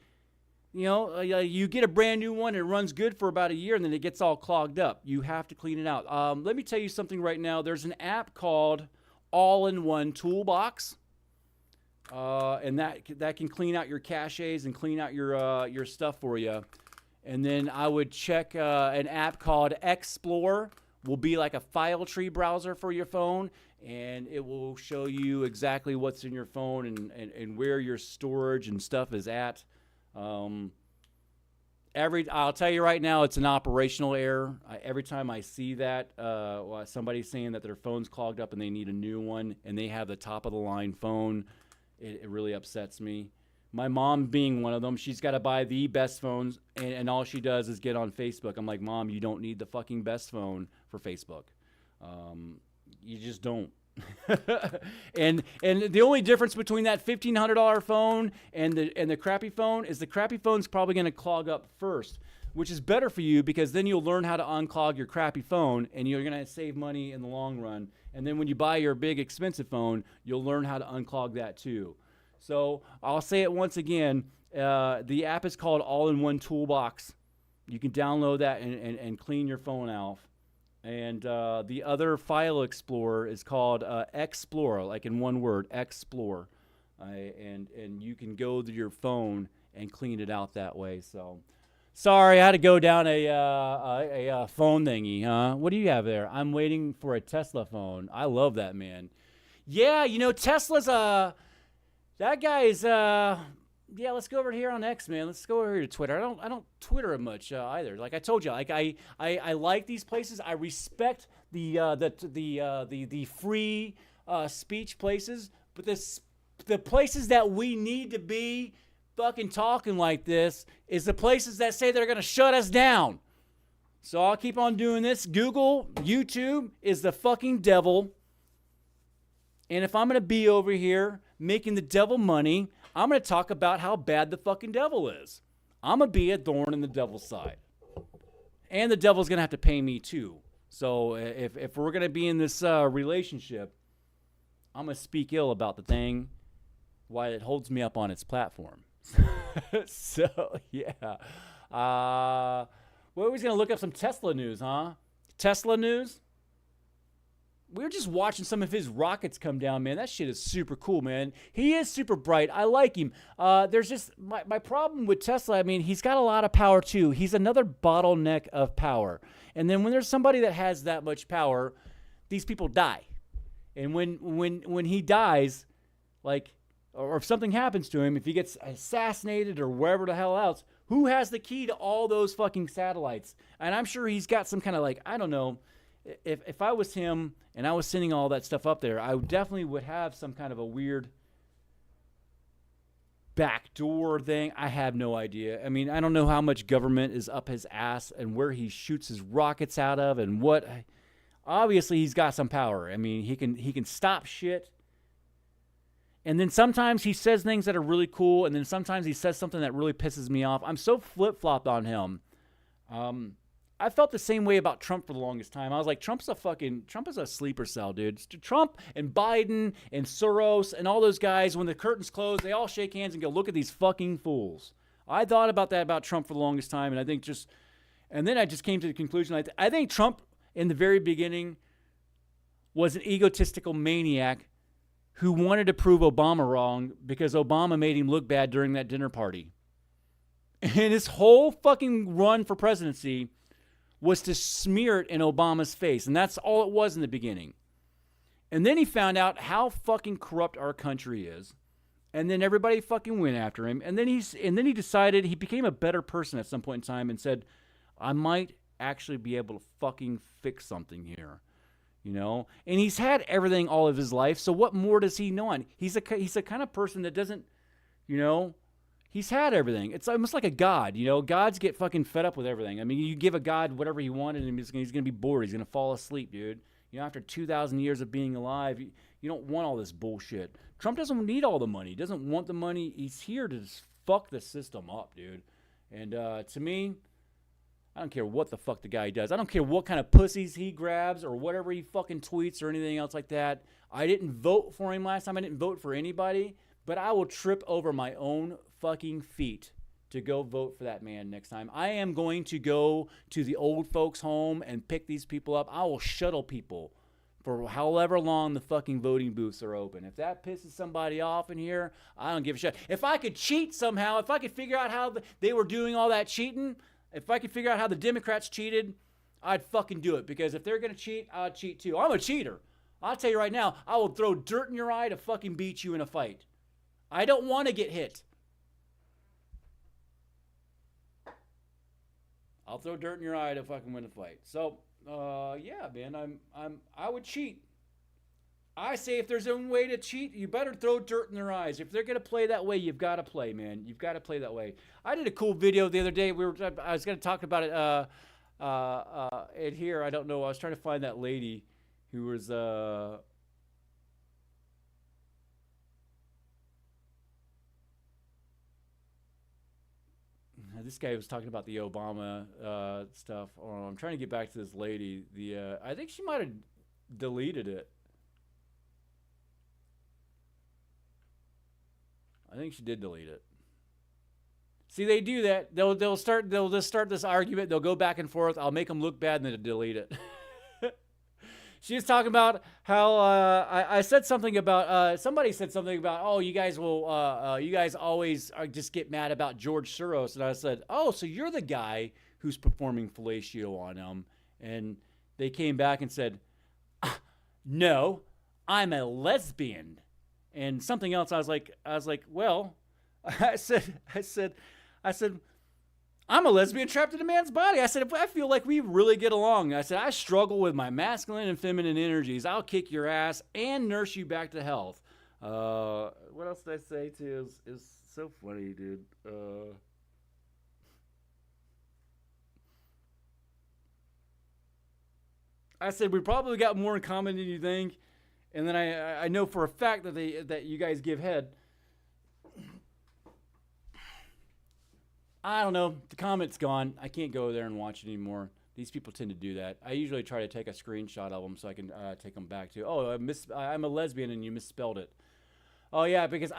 you get a brand new one, it runs good for about a year, and then it gets all clogged up. You have to clean it out. Let me tell you something right now. There's an app called All-in-One Toolbox, and that can clean out your caches and clean out your stuff for you. And then I would check an app called Explore. Will be like a file tree browser for your phone, and it will show you exactly what's in your phone and where your storage and stuff is at. I'll tell you right now, it's an operational error. Every time I see that, somebody's saying that their phone's clogged up and they need a new one, and they have the top of the line phone, it really upsets me. My mom being one of them, she's got to buy the best phones, and all she does is get on Facebook. I'm like, Mom, you don't need the fucking best phone for Facebook. You just don't. and the only difference between that $1,500 phone and the crappy phone is the crappy phone's probably going to clog up first, which is better for you because then you'll learn how to unclog your crappy phone, and you're going to save money in the long run. And then when you buy your big expensive phone, you'll learn how to unclog that too. So I'll say it once again. The app is called All-in-One Toolbox. You can download that and clean your phone out. And the other file explorer is called Explore, like in one word, Explore. And you can go to your phone and clean it out that way. So, sorry, I had to go down a phone thingy, huh? What do you have there? I'm waiting for a Tesla phone. I love that, man. Yeah, Tesla's that guy is, let's go over here on X, man. Let's go over here to Twitter. I don't Twitter much either. Like I told you, like I like these places. I respect the free speech places, but the places that we need to be fucking talking like this is the places that say they're gonna shut us down. So I'll keep on doing this. Google, YouTube is the fucking devil. And if I'm gonna be over here making the devil money, I'm going to talk about how bad the fucking devil is. I'm going to be a thorn in the devil's side. And the devil's going to have to pay me too. So if we're going to be in this relationship, I'm going to speak ill about the thing while it holds me up on its platform. So, yeah. Well, we're going to look up some Tesla news, huh? Tesla news? We were just watching some of his rockets come down, man. That shit is super cool, man. He is super bright. I like him. There's just my problem with Tesla. I mean, he's got a lot of power too. He's another bottleneck of power. And then when there's somebody that has that much power, these people die. And when he dies, like, or if something happens to him, if he gets assassinated or wherever the hell else, who has the key to all those fucking satellites? And I'm sure he's got some kind of like, I don't know. If I was him and I was sending all that stuff up there, I definitely would have some kind of a weird backdoor thing. I have no idea. I mean, I don't know how much government is up his ass and where he shoots his rockets out of and what. Obviously, he's got some power. I mean, he can stop shit. And then sometimes he says things that are really cool, and then sometimes he says something that really pisses me off. I'm so flip-flopped on him. I felt the same way about Trump for the longest time. I was like, Trump is a sleeper cell, dude. Trump and Biden and Soros and all those guys, when the curtains close, they all shake hands and go, look at these fucking fools. I thought about that about Trump for the longest time, and then I just came to the conclusion, I think Trump in the very beginning was an egotistical maniac who wanted to prove Obama wrong because Obama made him look bad during that dinner party. And his whole fucking run for presidency was to smear it in Obama's face. And that's all it was in the beginning. And then he found out how fucking corrupt our country is. And then everybody fucking went after him. And then he decided he became a better person at some point in time and said, I might actually be able to fucking fix something here. You know? And he's had everything all of his life, so what more does he know? He's a kind of person that doesn't, you know, he's had everything. It's almost like a god, you know? Gods get fucking fed up with everything. I mean, you give a god whatever he wanted, and he's going to be bored. He's going to fall asleep, dude. You know, after 2,000 years of being alive, you don't want all this bullshit. Trump doesn't need all the money. He doesn't want the money. He's here to just fuck the system up, dude. And to me, I don't care what the fuck the guy does. I don't care what kind of pussies he grabs or whatever he fucking tweets or anything else like that. I didn't vote for him last time. I didn't vote for anybody. But I will trip over my own fucking feet to go vote for that man next time. I am going to go to the old folks' home and pick these people up. I will shuttle people for however long the fucking voting booths are open. If that pisses somebody off in here, I don't give a shit. If I could cheat somehow, if I could figure out how they were doing all that cheating, if I could figure out how the Democrats cheated, I'd fucking do it. Because if they're going to cheat, I'd cheat too. I'm a cheater. I'll tell you right now, I will throw dirt in your eye to fucking beat you in a fight. I don't want to get hit. I'll throw dirt in your eye to fucking win a fight. So, yeah, man, I would cheat. I say if there's a way to cheat, you better throw dirt in their eyes. If they're gonna play that way, you've got to play, man. You've got to play that way. I did a cool video the other day. I was gonna talk about it here. I don't know. I was trying to find that lady who was this guy was talking about the Obama stuff. Oh, I'm trying to get back to this lady. I think she might have deleted it. I think she did delete it. See, they do that. They'll just start this argument. They'll go back and forth. I'll make them look bad and then delete it. She was talking about how I said something about somebody said something about, oh, you guys always just get mad about George Soros, and I said, oh, so you're the guy who's performing fellatio on him. And they came back and said, no, I'm a lesbian. And something else, I was like, well, I said, I'm a lesbian trapped in a man's body. I said, I feel like we really get along. I said, I struggle with my masculine and feminine energies. I'll kick your ass and nurse you back to health. What else did I say too? Is so funny, dude. I said, we probably got more in common than you think. And then I know for a fact that you guys give head. I don't know. The comment's gone. I can't go there and watch it anymore. These people tend to do that. I usually try to take a screenshot of them so I can take them back to, oh, I'm a lesbian and you misspelled it. Oh, yeah, because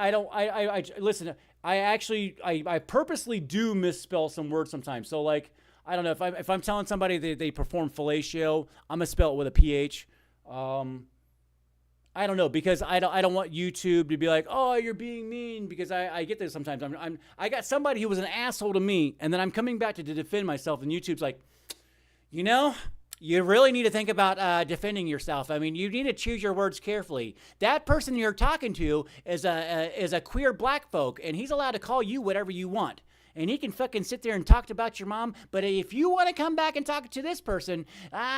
listen, I purposely do misspell some words sometimes. So, like, I don't know, if I'm telling somebody they perform fellatio, I'm going to spell it with a PH. I don't know, because I don't want YouTube to be like, oh, you're being mean, because I get this sometimes. I got somebody who was an asshole to me, and then I'm coming back to defend myself, and YouTube's like, you know, you really need to think about defending yourself. I mean, you need to choose your words carefully. That person you're talking to is a queer black folk, and he's allowed to call you whatever you want. And he can fucking sit there and talk about your mom. But if you want to come back and talk to this person,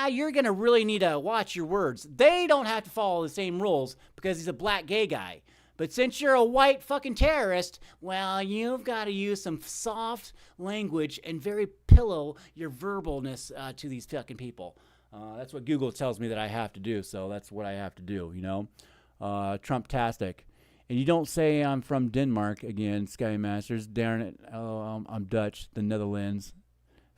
you're going to really need to watch your words. They don't have to follow the same rules because he's a black gay guy. But since you're a white fucking terrorist, well, you've got to use some soft language and very pillow your verbalness to these fucking people. That's what Google tells me that I have to do. So that's what I have to do, you know. Trump-tastic. And you don't say I'm from Denmark again, SkyMasters. Darn it. Oh, I'm Dutch, the Netherlands.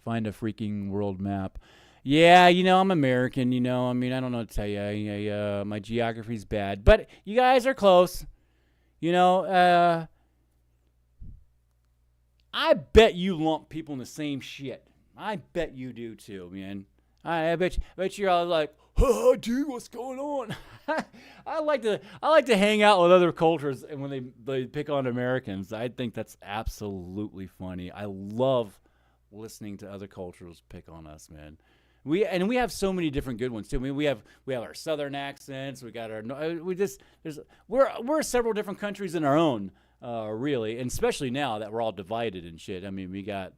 Find a freaking world map. Yeah, you know, I'm American, you know. I mean, I don't know what to tell you. My geography's bad. But you guys are close. You know, I bet you lump people in the same shit. I bet you do too, man. I bet you're all like, oh, dude, what's going on? I like to hang out with other cultures, and when they pick on Americans, I think that's absolutely funny. I love listening to other cultures pick on us, man. We have so many different good ones too. I mean, we have our Southern accents. We got we're several different countries in our own. really, and especially now that we're all divided and shit. I mean, we got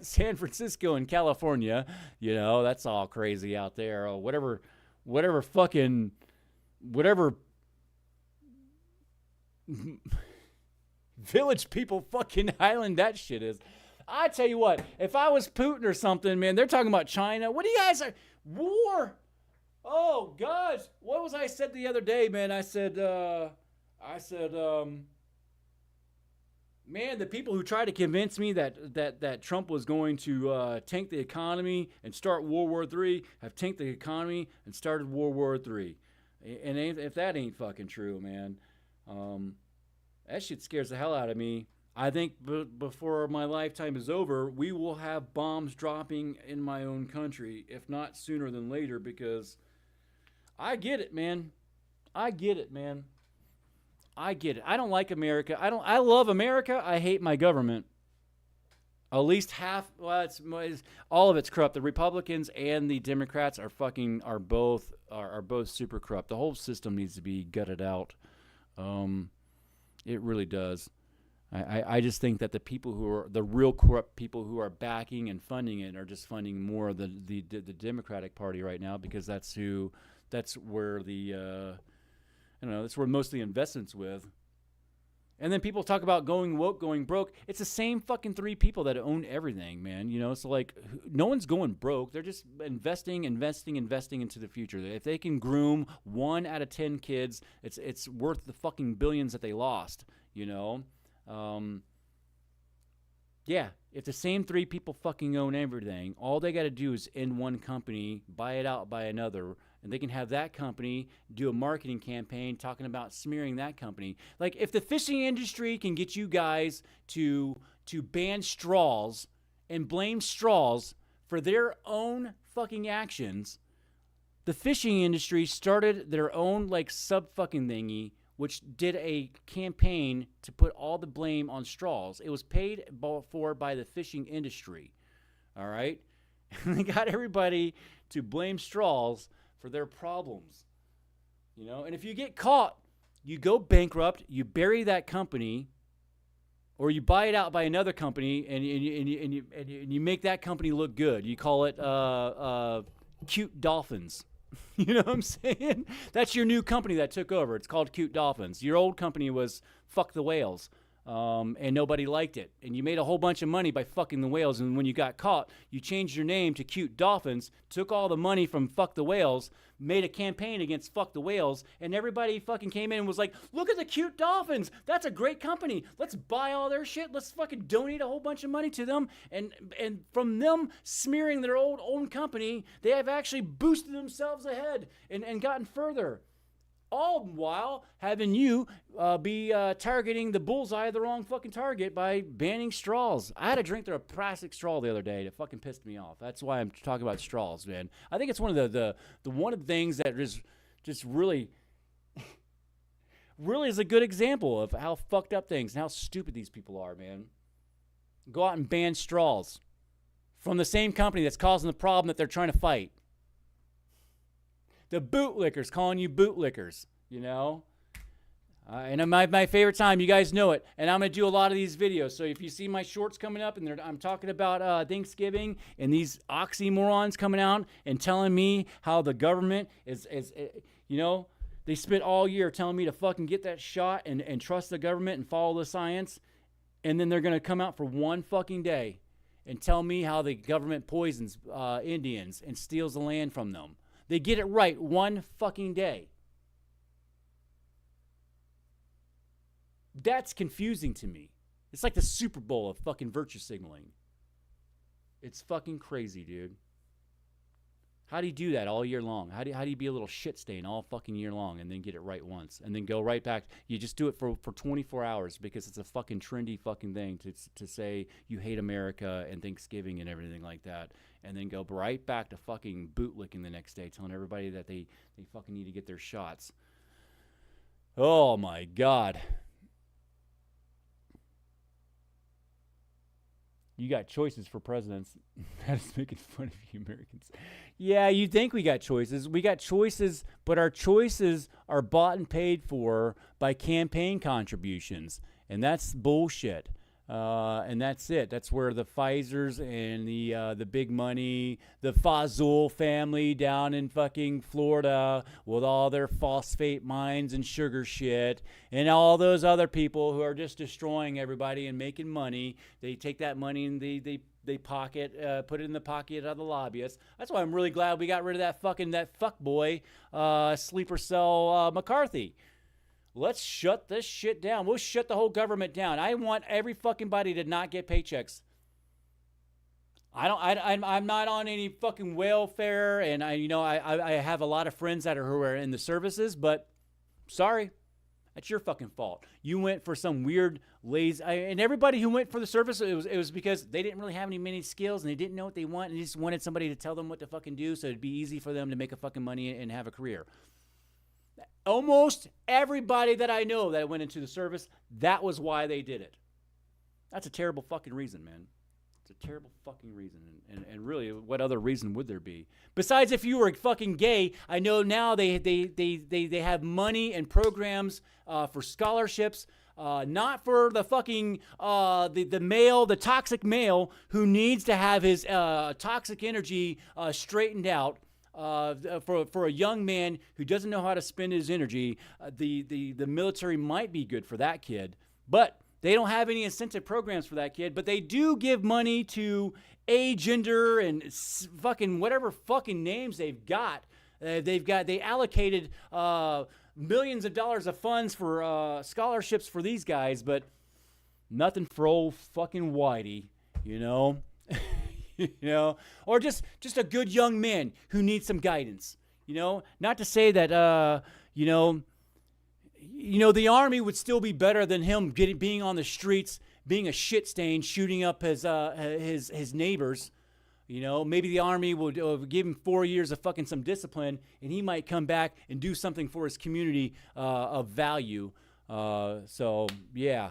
San Francisco and California. You know, that's all crazy out there. Or whatever village people fucking island that shit is. I tell you what, if I was Putin or something, man, they're talking about China. What do you guys are? War? Oh, gosh. What was I said the other day, man? I said, man, the people who tried to convince me that Trump was going to tank the economy and start World War III have tanked the economy and started World War III. And if that ain't fucking true, man, that shit scares the hell out of me. I think before my lifetime is over, we will have bombs dropping in my own country, if not sooner than later, because I get it, man. I get it. I don't like America. I love America. I hate my government. At least half, well, it's all of it's corrupt. The Republicans and the Democrats are both super corrupt. The whole system needs to be gutted out. It really does. I just think that the people who are the real corrupt people who are backing and funding it are just funding more of the Democratic Party right now, because that's where that's where most of the investments with. And then people talk about going woke, going broke. It's the same fucking three people that own everything, man. You know, so like no one's going broke. They're just investing into the future. If they can groom 1 out of 10 kids, it's worth the fucking billions that they lost, you know? Yeah, if the same three people fucking own everything, all they got to do is end one company, buy it out by another, and they can have that company do a marketing campaign talking about smearing that company. Like, if the fishing industry can get you guys to ban straws and blame straws for their own fucking actions, the fishing industry started their own, like, sub-fucking thingy, which did a campaign to put all the blame on straws. It was paid for by the fishing industry, all right? And they got everybody to blame straws for their problems, you know? And if you get caught, you go bankrupt, you bury that company, or you buy it out by another company, and you make that company look good. You call it Cute Dolphins. You know what I'm saying? That's your new company that took over. It's called Cute Dolphins. Your old company was Fuck the Whales, and nobody liked it. And you made a whole bunch of money by fucking the whales, and when you got caught, you changed your name to Cute Dolphins, took all the money from Fuck the Whales, made a campaign against Fuck the Whales, and everybody fucking came in and was like, look at the Cute Dolphins. That's a great company. Let's buy all their shit. Let's fucking donate a whole bunch of money to them. And from them smearing their own company, they have actually boosted themselves ahead and gotten further. All while having you be targeting the bullseye of the wrong fucking target by banning straws. I had to drink through a plastic straw the other day. It fucking pissed me off. That's why I'm talking about straws, man. I think it's one of the things that is just really is a good example of how fucked up things and how stupid these people are, man. Go out and ban straws from the same company that's causing the problem that they're trying to fight. The bootlickers calling you bootlickers, you know? And my favorite time, you guys know it. And I'm going to do a lot of these videos. So if you see my shorts coming up and I'm talking about Thanksgiving and these oxymorons coming out and telling me how the government is you know, they spent all year telling me to fucking get that shot and trust the government and follow the science. And then they're going to come out for one fucking day and tell me how the government poisons Indians and steals the land from them. They get it right one fucking day. That's confusing to me. It's like the Super Bowl of fucking virtue signaling. It's fucking crazy, dude. How do you do that all year long? How do you be a little shit stain all fucking year long and then get it right once and then go right back? You just do it for 24 hours because it's a fucking trendy fucking thing to say you hate America and Thanksgiving and everything like that, and then go right back to fucking bootlicking the next day, telling everybody that they fucking need to get their shots. Oh my God. You got choices for presidents. That is making fun of you Americans. Yeah, you think we got choices. We got choices, but our choices are bought and paid for by campaign contributions. And that's bullshit. And that's it. That's where the Pfizers and the big money, the Fazul family down in fucking Florida with all their phosphate mines and sugar shit, and all those other people who are just destroying everybody and making money. They take that money and they pocket, put it in the pocket of the lobbyists. That's why I'm really glad we got rid of that fuckboy, sleeper cell McCarthy. Let's shut this shit down. We'll shut the whole government down. I want every fucking body to not get paychecks. I'm not on any fucking welfare, and I have a lot of friends who are in the services, but sorry, that's your fucking fault. You went for some weird lazy, and everybody who went for the service, it was because they didn't really have many skills, and they didn't know what they want, and they just wanted somebody to tell them what to fucking do, so it'd be easy for them to make a fucking money and have a career. Almost everybody that I know that went into the service, that was why they did it. That's a terrible fucking reason, man. It's a terrible fucking reason. And really, what other reason would there be? Besides, if you were fucking gay, I know now they have money and programs for scholarships, not for the fucking the male, the toxic male who needs to have his toxic energy straightened out. For a young man who doesn't know how to spend his energy, the military might be good for that kid, but they don't have any incentive programs for that kid. But they do give money to agender and fucking whatever fucking names they've got. They allocated millions of dollars of funds for scholarships for these guys, but nothing for old fucking Whitey, you know. Or just a good young man who needs some guidance, not to say that, the Army would still be better than him being on the streets, being a shit stain, shooting up his neighbors. Maybe the Army would give him 4 years of fucking some discipline, and he might come back and do something for his community of value. So yeah.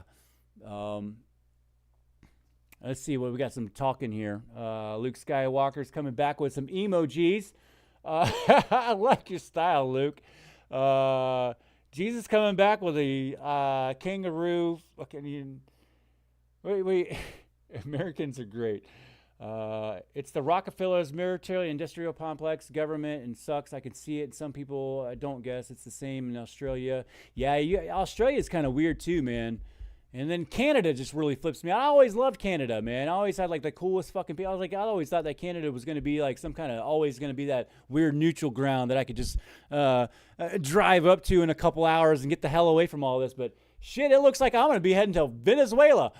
Let's see what we got. Some talking here. Luke Skywalker's coming back with some emojis. I like your style, Luke. Jesus coming back with a kangaroo. Wait. Americans are great. It's the Rockefellers military industrial complex government and sucks. I can see it. Some people don't guess. It's the same in Australia. Yeah, Australia is kind of weird too, man. And then Canada just really flips me. I always loved Canada, man. I always had like the coolest fucking people. I always thought that Canada was going to be like some kind of always going to be that weird neutral ground that I could just drive up to in a couple hours and get the hell away from all this. But shit, it looks like I'm going to be heading to Venezuela.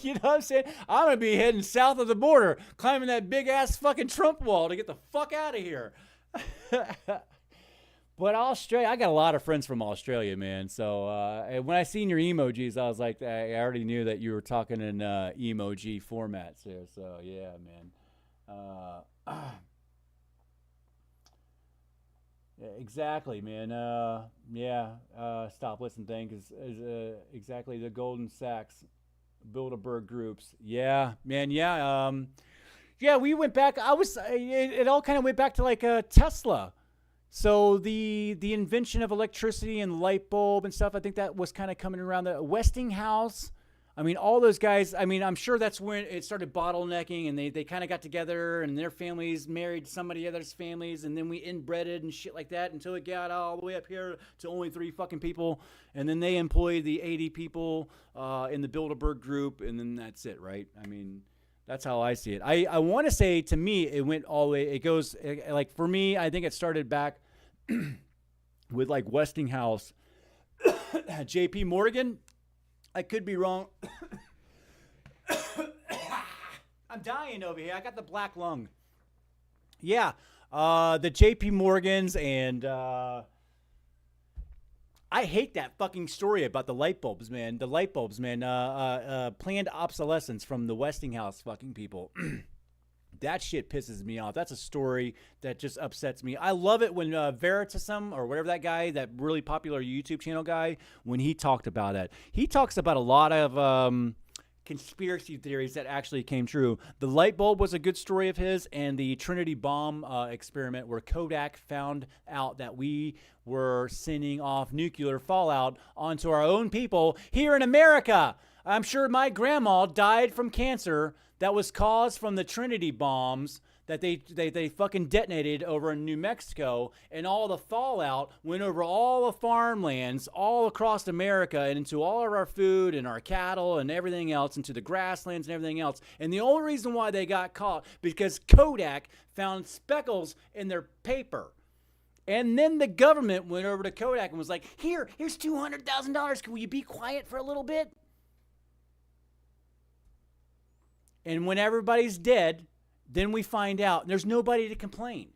You know what I'm saying? I'm going to be heading south of the border, climbing that big ass fucking Trump wall to get the fuck out of here. But Australia, I got a lot of friends from Australia, man. So when I seen your emojis, I was like, I already knew that you were talking in emoji formats here. So yeah, man. Yeah, exactly, man. Stop listening thing is exactly the Golden Sachs Bilderberg groups. Yeah, man. Yeah. Yeah, we went back. It all kind of went back to like Tesla. So the invention of electricity and light bulb and stuff, I think that was kind of coming around the Westinghouse. I mean, all those guys, I mean, I'm sure that's when it started bottlenecking and they kind of got together and their families married somebody else's families and then we inbreeded and shit like that until it got all the way up here to only 3 fucking people. And then they employed the 80 people in the Bilderberg group and then that's it, right? I mean, that's how I see it. I want to say, to me, it went all the way. It goes, like, for me, I think it started back with, like, Westinghouse. J.P. Morgan. I could be wrong. I'm dying over here. I got the black lung. Yeah. The J.P. Morgans and... I hate that fucking story about the light bulbs, man. The light bulbs, man. Planned obsolescence from the Westinghouse fucking people. That shit pisses me off. That's a story that just upsets me. I love it when Veritasum or whatever that guy, that really popular YouTube channel guy, when he talked about it. He talks about a lot of conspiracy theories that actually came true. The light bulb was a good story of his, and the Trinity bomb experiment where Kodak found out that we were sending off nuclear fallout onto our own people here in America. I'm sure my grandma died from cancer that was caused from the Trinity bombs that they fucking detonated over in New Mexico, and all the fallout went over all the farmlands all across America and into all of our food and our cattle and everything else, into the grasslands and everything else. And the only reason why they got caught because Kodak found speckles in their paper. And then the government went over to Kodak and was like, here's $200,000. Will you be quiet for a little bit? And when everybody's dead, then we find out there's nobody to complain.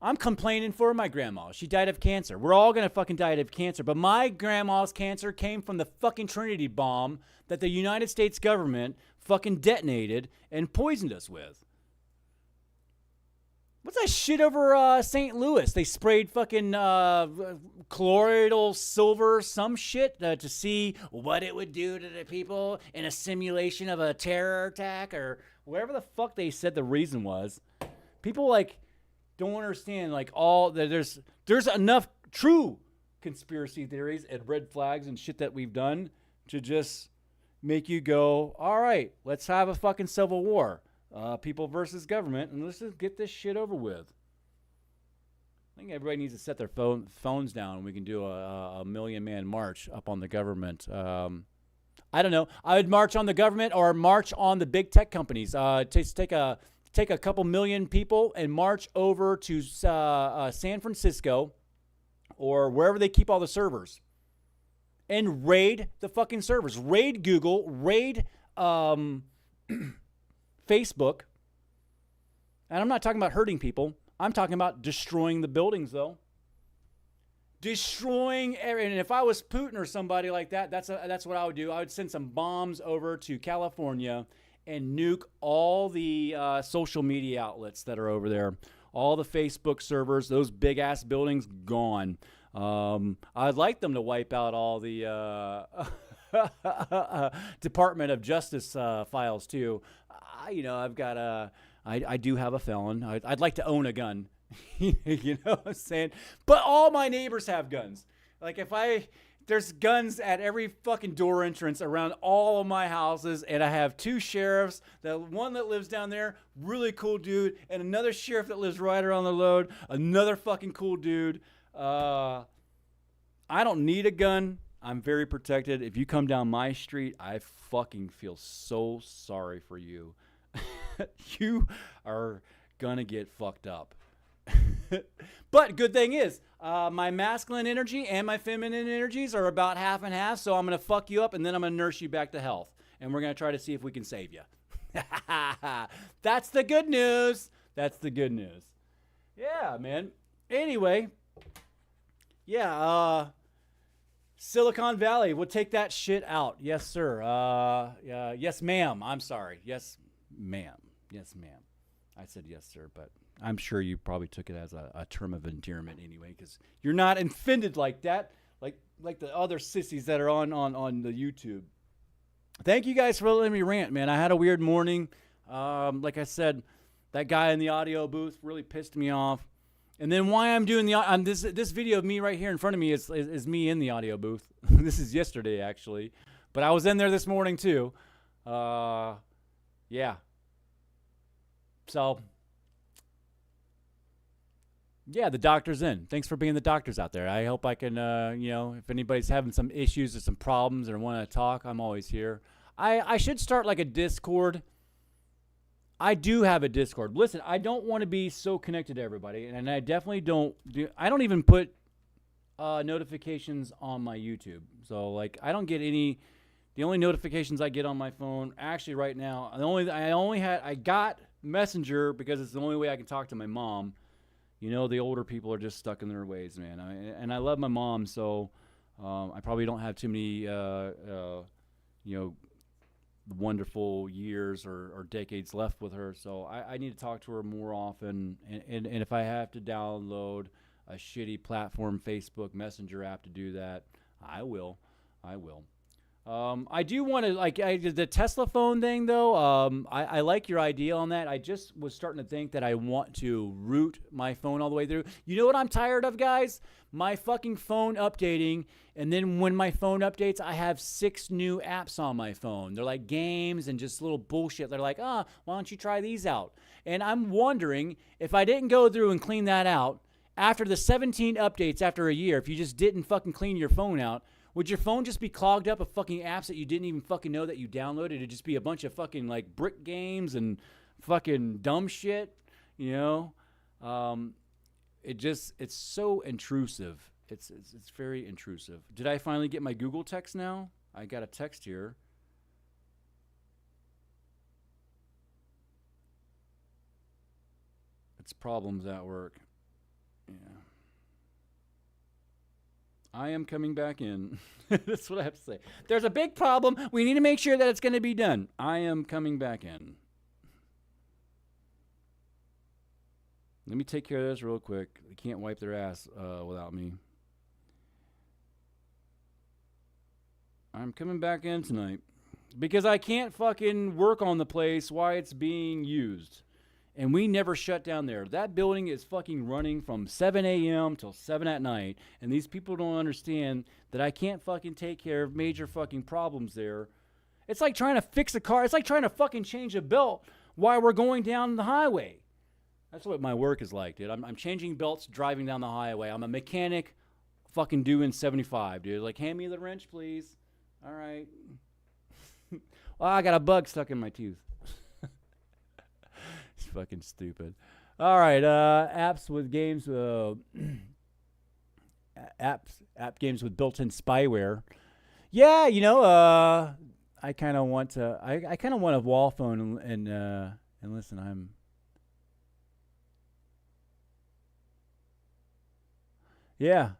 I'm complaining for my grandma. She died of cancer. We're all going to fucking die of cancer. But my grandma's cancer came from the fucking Trinity bomb that the United States government fucking detonated and poisoned us with. What's that shit over St. Louis? They sprayed fucking colloidal silver, some shit, to see what it would do to the people in a simulation of a terror attack or whatever the fuck they said the reason was. People don't understand there's enough true conspiracy theories and red flags and shit that we've done to just make you go, all right, let's have a fucking civil war. People versus government, and let's just get this shit over with. I think everybody needs to set their phones down, and we can do a million-man march up on the government. I don't know. I would march on the government or march on the big tech companies. Take a couple million people and march over to San Francisco or wherever they keep all the servers and raid the fucking servers. Raid Google. Raid Facebook, and I'm not talking about hurting people. I'm talking about destroying the buildings, though. Destroying, and if I was Putin or somebody like that, that's what I would do. I would send some bombs over to California and nuke all the social media outlets that are over there. All the Facebook servers, those big-ass buildings, gone. I'd like them to wipe out all the Department of Justice files, too. I do have a felon. I'd like to own a gun. You know what I'm saying? But all my neighbors have guns. There's guns at every fucking door entrance around all of my houses, and I have two sheriffs. The one that lives down there, really cool dude, and another sheriff that lives right around the road, another fucking cool dude. I don't need a gun. I'm very protected. If you come down my street, I fucking feel so sorry for you. You are gonna get fucked up. But good thing is, my masculine energy and my feminine energies are about half and half, so I'm gonna fuck you up and then I'm gonna nurse you back to health. And we're gonna try to see if we can save you. That's the good news. That's the good news. Yeah, man. Anyway, yeah, Silicon Valley, we'll take that shit out. Yes, sir. Yes, ma'am. I'm sorry. Yes, ma'am. Yes, ma'am. I said yes, sir, but I'm sure you probably took it as a term of endearment anyway, because you're not offended like that, like the other sissies that are on the YouTube. Thank you guys for letting me rant, man. I had a weird morning. Like I said, that guy in the audio booth really pissed me off. And then why I'm doing this video of me right here in front of me is me in the audio booth. This is yesterday, actually. But I was in there this morning, too. Yeah. So, yeah, the doctor's in. Thanks for being the doctors out there. I hope I can, if anybody's having some issues or some problems or want to talk, I'm always here. I should start like a Discord. I do have a Discord. Listen, I don't want to be so connected to everybody, and I definitely I don't even put notifications on my YouTube. So, I don't get any. The only notifications I get on my phone, actually right now, I got Messenger because it's the only way I can talk to my mom. You know, the older people are just stuck in their ways, man. And I love my mom, so I probably don't have too many, wonderful years or decades left with her. So I need to talk to her more often. And if I have to download a shitty platform Facebook Messenger app to do that, I will. I do want to the Tesla phone thing though. I like your idea on that. I just was starting to think that I want to root my phone all the way through. You know what I'm tired of, guys? My fucking phone updating, and then when my phone updates, I have 6 new apps on my phone. They're like games and just little bullshit. They're like, why don't you try these out? And I'm wondering if I didn't go through and clean that out after the 17 updates after a year, if you just didn't fucking clean your phone out, would your phone just be clogged up with fucking apps that you didn't even fucking know that you downloaded? It'd just be a bunch of fucking like brick games and fucking dumb shit, you know? It's so intrusive. It's very intrusive. Did I finally get my Google text now? I got a text here. It's problems at work. Yeah. I am coming back in. That's what I have to say. There's a big problem. We need to make sure that it's going to be done. I am coming back in. Let me take care of this real quick. They can't wipe their ass without me. I'm coming back in tonight because I can't fucking work on the place while it's being used. And we never shut down there. That building is fucking running from 7 a.m. till 7 at night. And these people don't understand that I can't fucking take care of major fucking problems there. It's like trying to fix a car. It's like trying to fucking change a belt while we're going down the highway. That's what my work is like, dude. I'm changing belts driving down the highway. I'm a mechanic fucking doing 75, dude. Like, hand me the wrench, please. All right. Well, I got a bug stuck in my tooth. It's fucking stupid. All right, apps with games, app games with built-in spyware. Yeah, you know, I kind of want to. I kind of want a wall phone and listen, Yeah,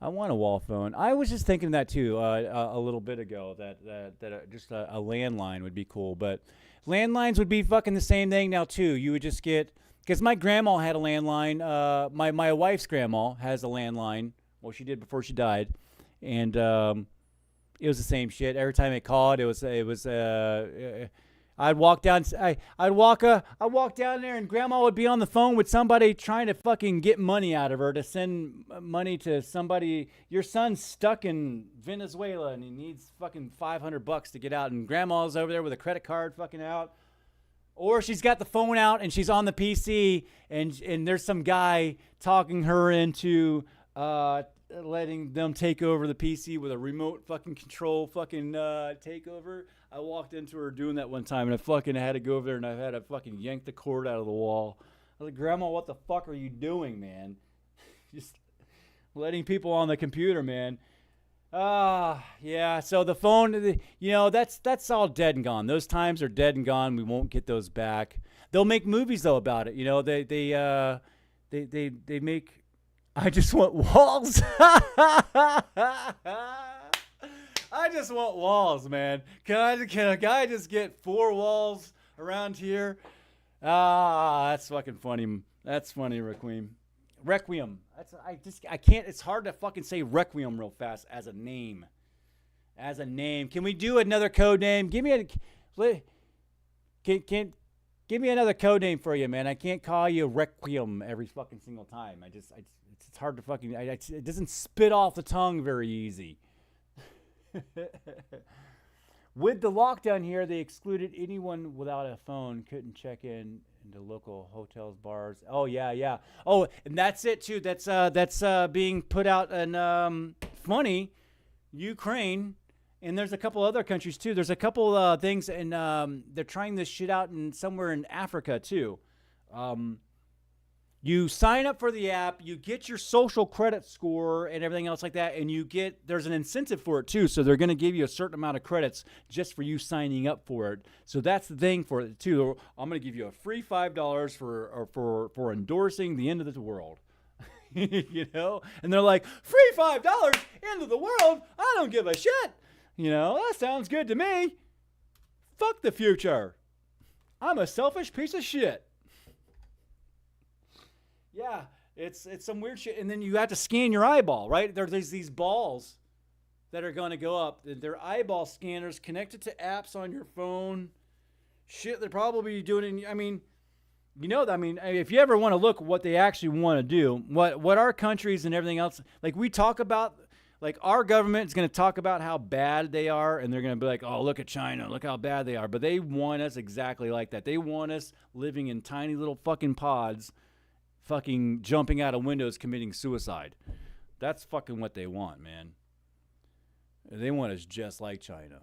I want a wall phone. I was just thinking that too a little bit ago. That just a landline would be cool, but landlines would be fucking the same thing now too. You would just get, because my grandma had a landline. My wife's grandma has a landline. Well, she did before she died, and it was the same shit. Every time it called, I'd walk down. I'd walk down there, and Grandma would be on the phone with somebody trying to fucking get money out of her to send money to somebody. Your son's stuck in Venezuela, and he needs fucking $500 to get out. And Grandma's over there with a credit card fucking out, or she's got the phone out and she's on the PC, and there's some guy talking her into letting them take over the PC with a remote fucking control fucking takeover. I walked into her doing that one time, and I fucking had to go over there, and I had to fucking yank the cord out of the wall. I was like, Grandma, what the fuck are you doing, man? Just letting people on the computer, man. Yeah, so the phone, you know, that's all dead and gone. Those times are dead and gone. We won't get those back. They'll make movies, though, about it. You know, they make... I just want walls. I just want walls, man. Can a guy just get 4 walls around here? That's fucking funny. That's funny, Requiem. Requiem. I can't. It's hard to fucking say Requiem real fast as a name. As a name. Can we do another code name? Give me another code name for you, man. I can't call you Requiem every fucking single time. It's hard to fucking. It doesn't spit off the tongue very easy. With the lockdown here, they excluded anyone without a phone couldn't check in into local hotels, bars. Oh yeah. Oh, and that's it too. That's being put out in funny Ukraine, and there's a couple other countries too. There's a couple things, and they're trying this shit out in somewhere in Africa too. You sign up for the app, you get your social credit score and everything else like that, and there's an incentive for it too. So they're going to give you a certain amount of credits just for you signing up for it. So that's the thing for it too. I'm going to give you a free $5 for endorsing the end of the world. You know? And they're like, free $5, end of the world? I don't give a shit. You know, that sounds good to me. Fuck the future. I'm a selfish piece of shit. Yeah, it's some weird shit. And then you have to scan your eyeball, right? There's these balls that are going to go up. They're eyeball scanners connected to apps on your phone. Shit, they're probably doing. I mean, if you ever want to look what they actually want to do, what our countries and everything else, like we talk about, like our government is going to talk about how bad they are, and they're going to be like, oh, look at China, look how bad they are. But they want us exactly like that. They want us living in tiny little fucking pods, fucking jumping out of windows, committing suicide. That's fucking what they want, man. They want us just like China.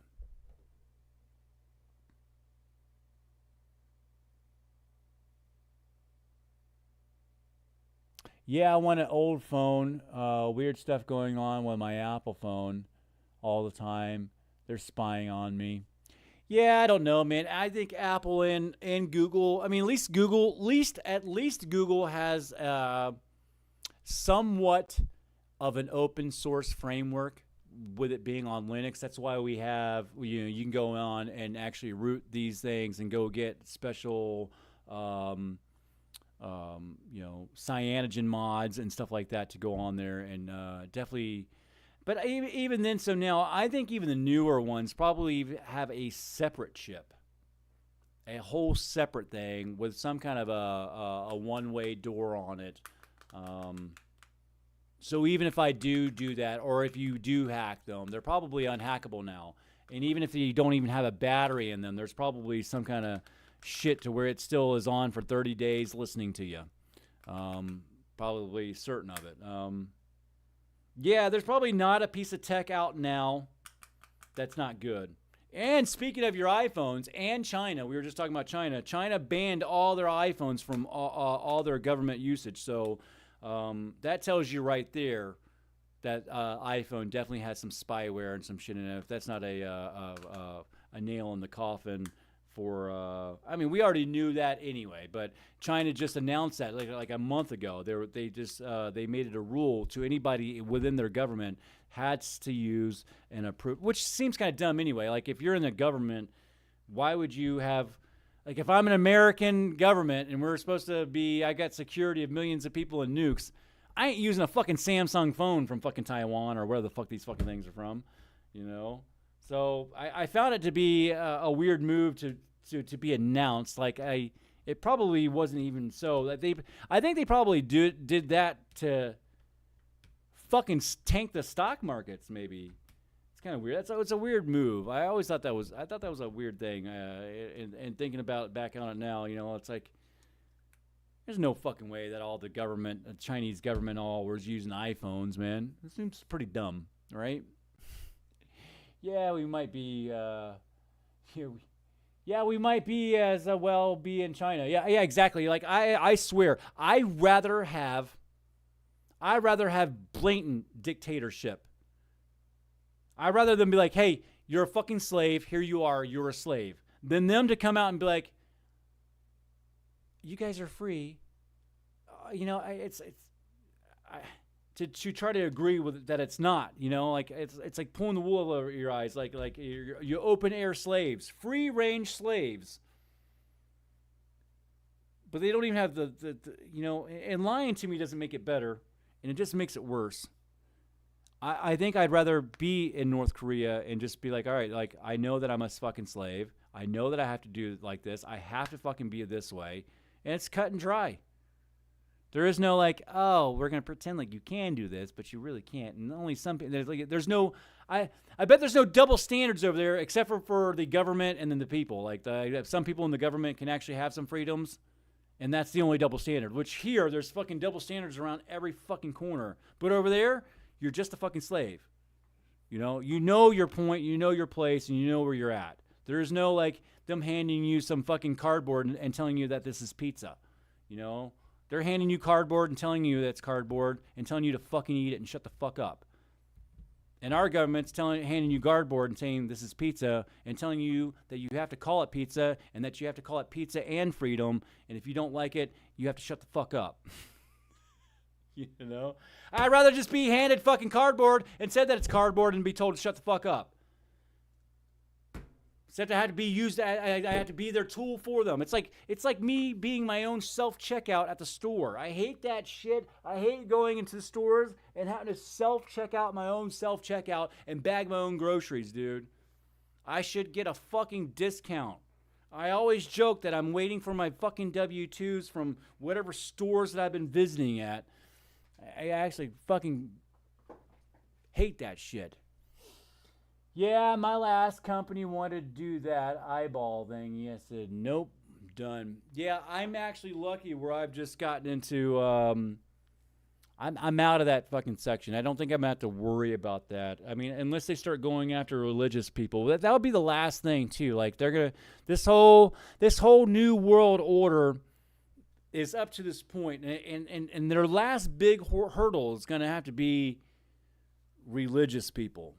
Yeah, I want an old phone. Weird stuff going on with my Apple phone all the time. They're spying on me. Yeah, I don't know, man. I think Apple and Google. I mean, at least Google has somewhat of an open source framework with it being on Linux. That's why we have you can go on and actually root these things and go get special. Cyanogen mods and stuff like that to go on there, and definitely. But even then, so now I think even the newer ones probably have a separate chip, a whole separate thing with some kind of a one-way door on it. So even if I do that, or if you do hack them, they're probably unhackable now. And even if you don't even have a battery in them, there's probably some kind of shit to where it still is on for 30 days listening to you. Probably certain of it. Yeah, there's probably not a piece of tech out now that's not good. And speaking of your iPhones and China, we were just talking about China. China banned all their iPhones from all their government usage. So that tells you right there that iPhone definitely has some spyware and some shit in it. If that's not a nail in the coffin for, we already knew that anyway. But China just announced that like a month ago. They made it a rule to anybody within their government has to use and approve, which seems kind of dumb anyway. Like if you're in the government, why would you have? Like if I'm an American government and we're supposed to be, I got security of millions of people and nukes, I ain't using a fucking Samsung phone from fucking Taiwan or where the fuck these fucking things are from, you know? So I found it to be a weird move to be announced. Like it probably wasn't even so. I think they probably did that to fucking tank the stock markets maybe. It's kind of weird. It's a weird move. I thought that was a weird thing. And thinking about it back on it now, it's like there's no fucking way that all the government, Chinese government, all was using iPhones, man. It seems pretty dumb, right? Yeah, we might be here. Yeah, we might be as well be in China. Yeah, exactly. Like I swear, I'd rather have blatant dictatorship. I'd rather them be like, hey, you're a fucking slave. Here you are. You're a slave. Than them to come out and be like, you guys are free. To try to agree with that it's not. Like it's like pulling the wool over your eyes. Like you open air slaves, free range slaves. But they don't even have the and lying to me doesn't make it better, and it just makes it worse. I think I'd rather be in North Korea and just be like, all right, like I know that I'm a fucking slave. I know that I have to do it like this. I have to fucking be this way. And it's cut and dry. There is no like, oh, we're going to pretend like you can do this, but you really can't. And only some people, there's no, I bet there's no double standards over there except for the government and then the people. Like some people in the government can actually have some freedoms. And that's the only double standard, which here there's fucking double standards around every fucking corner. But over there, you're just a fucking slave. You know your point, you know your place, and you know where you're at. There's no like them handing you some fucking cardboard and telling you that this is pizza. They're handing you cardboard and telling you that's cardboard and telling you to fucking eat it and shut the fuck up. And our government's handing you cardboard and saying this is pizza and telling you that you have to call it pizza and that you have to call it pizza and freedom. And if you don't like it, you have to shut the fuck up. I'd rather just be handed fucking cardboard and said that it's cardboard and be told to shut the fuck up. Except I had to be used. I had to be their tool for them. It's like me being my own self checkout at the store. I hate that shit. I hate going into the stores and having to self check out my own self checkout and bag my own groceries, dude. I should get a fucking discount. I always joke that I'm waiting for my fucking W-2s from whatever stores that I've been visiting at. I actually fucking hate that shit. Yeah, my last company wanted to do that eyeball thing. I said, nope, done. Yeah, I'm actually lucky where I've just gotten into, I'm out of that fucking section. I don't think I'm going to have to worry about that. I mean, unless they start going after religious people. That would be the last thing, too. Like, they're going to, this whole new world order is up to this point. And their last big hurdle is going to have to be religious people.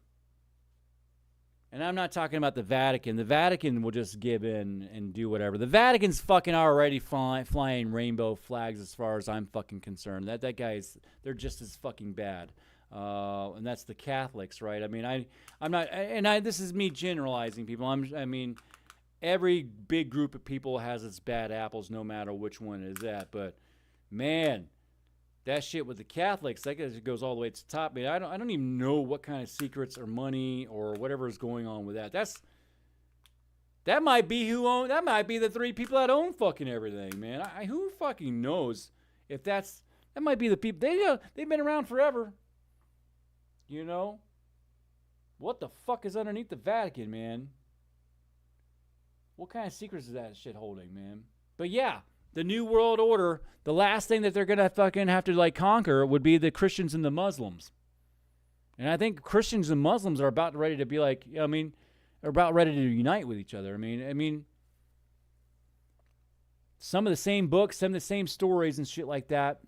And I'm not talking about the Vatican. The Vatican will just give in and do whatever. The Vatican's fucking already flying rainbow flags as far as I'm fucking concerned. That guy's, they're just as fucking bad. And that's the Catholics, right? I mean, I'm not, and this is me generalizing people. I mean, every big group of people has its bad apples, no matter which one it is at. But that shit with the Catholics, that goes all the way to the top. Man, I don't even know what kind of secrets or money or whatever is going on with that. That might be the three people that own fucking everything, man. Who fucking knows if that might be the people. They've been around forever. You know? What the fuck is underneath the Vatican, man? What kind of secrets is that shit holding, man? But yeah, the New World Order, the last thing that they're going to fucking have to like conquer would be the Christians and the Muslims. And I think Christians and Muslims are about ready to be like, I mean, are about ready to unite with each other. I mean, some of the same books, some of the same stories and shit like that.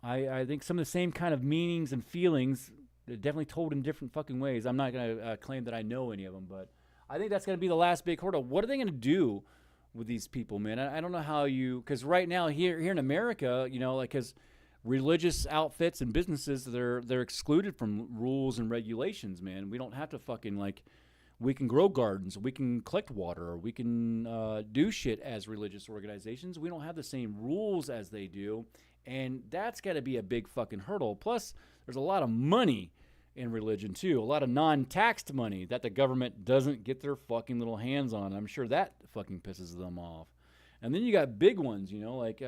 I think some of the same kind of meanings and feelings, they're definitely told in different fucking ways. I'm not going to claim that I know any of them, but I think that's going to be the last big hurdle. What are they going to do with these people, man? I don't know how because right now here in America, you know, like, because religious outfits and businesses, they're excluded from rules and regulations, man. We don't have to fucking like, we can grow gardens, we can collect water, or we can do shit as religious organizations. We don't have the same rules as they do, and that's got to be a big fucking hurdle. Plus, there's a lot of money in religion too, a lot of non-taxed money that the government doesn't get their fucking little hands on. I'm sure that fucking pisses them off. And then you got big ones, you know, like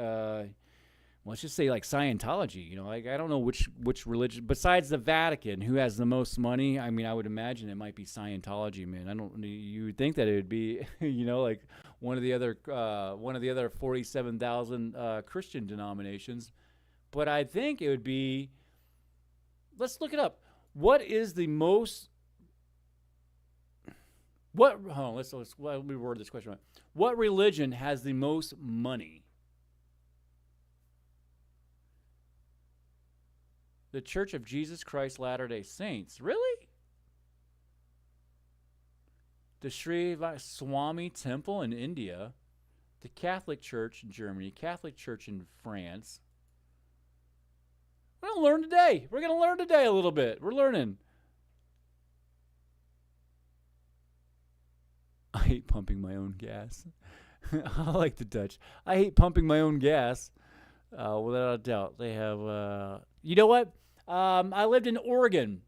let's just say like Scientology. You know, like I don't know which religion besides the Vatican who has the most money. I mean, I would imagine it might be Scientology, man. You would think that it would be, you know, like one of the other 47,000 Christian denominations, but I think it would be. Let's look it up. What is the most? Let me word this question right. What religion has the most money? The Church of Jesus Christ Latter-day Saints. Really? The Sri Swami Temple in India. The Catholic Church in Germany. Catholic Church in France. We're going to learn today a little bit. We're learning. I hate pumping my own gas. I like the Dutch. I hate pumping my own gas. Without a doubt. They have, you know what? I lived in Oregon.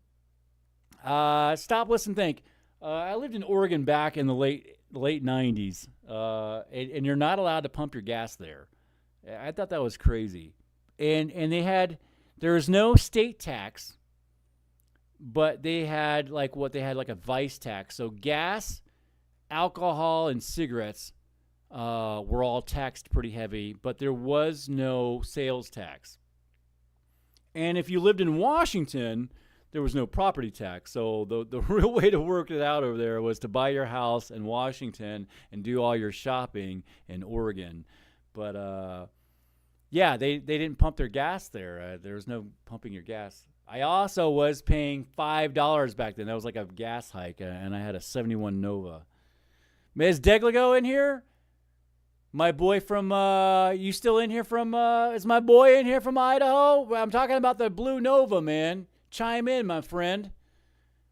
Stop, listen, think. I lived in Oregon back in the late 90s. And you're not allowed to pump your gas there. I thought that was crazy. And there's no state tax, but they had like a vice tax. So gas, alcohol, and cigarettes were all taxed pretty heavy, but there was no sales tax. And if you lived in Washington, there was no property tax. So the real way to work it out over there was to buy your house in Washington and do all your shopping in Oregon. But yeah, they didn't pump their gas there. There was no pumping your gas. I also was paying $5 back then. That was like a gas hike, and I had a 71 Nova. Ms. Degligo in here? My boy from, you still in here from, is my boy in here from Idaho? I'm talking about the Blue Nova, man. Chime in, my friend.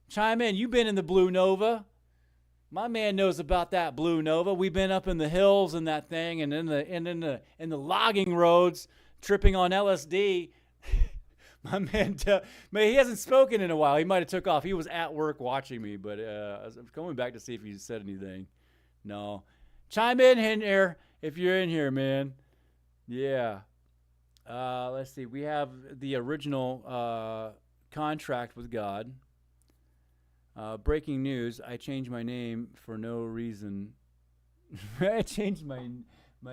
Chime in. You've been in the Blue Nova. My man knows about that Blue Nova. We've been up in the hills and that thing, and in the logging roads, tripping on LSD. My man, he hasn't spoken in a while. He might have took off. He was at work watching me, but I was going back to see if he said anything. No. Chime in here if you're in here, man. Yeah. Let's see. We have the original contract with God. Breaking news. I changed my name for no reason. I changed my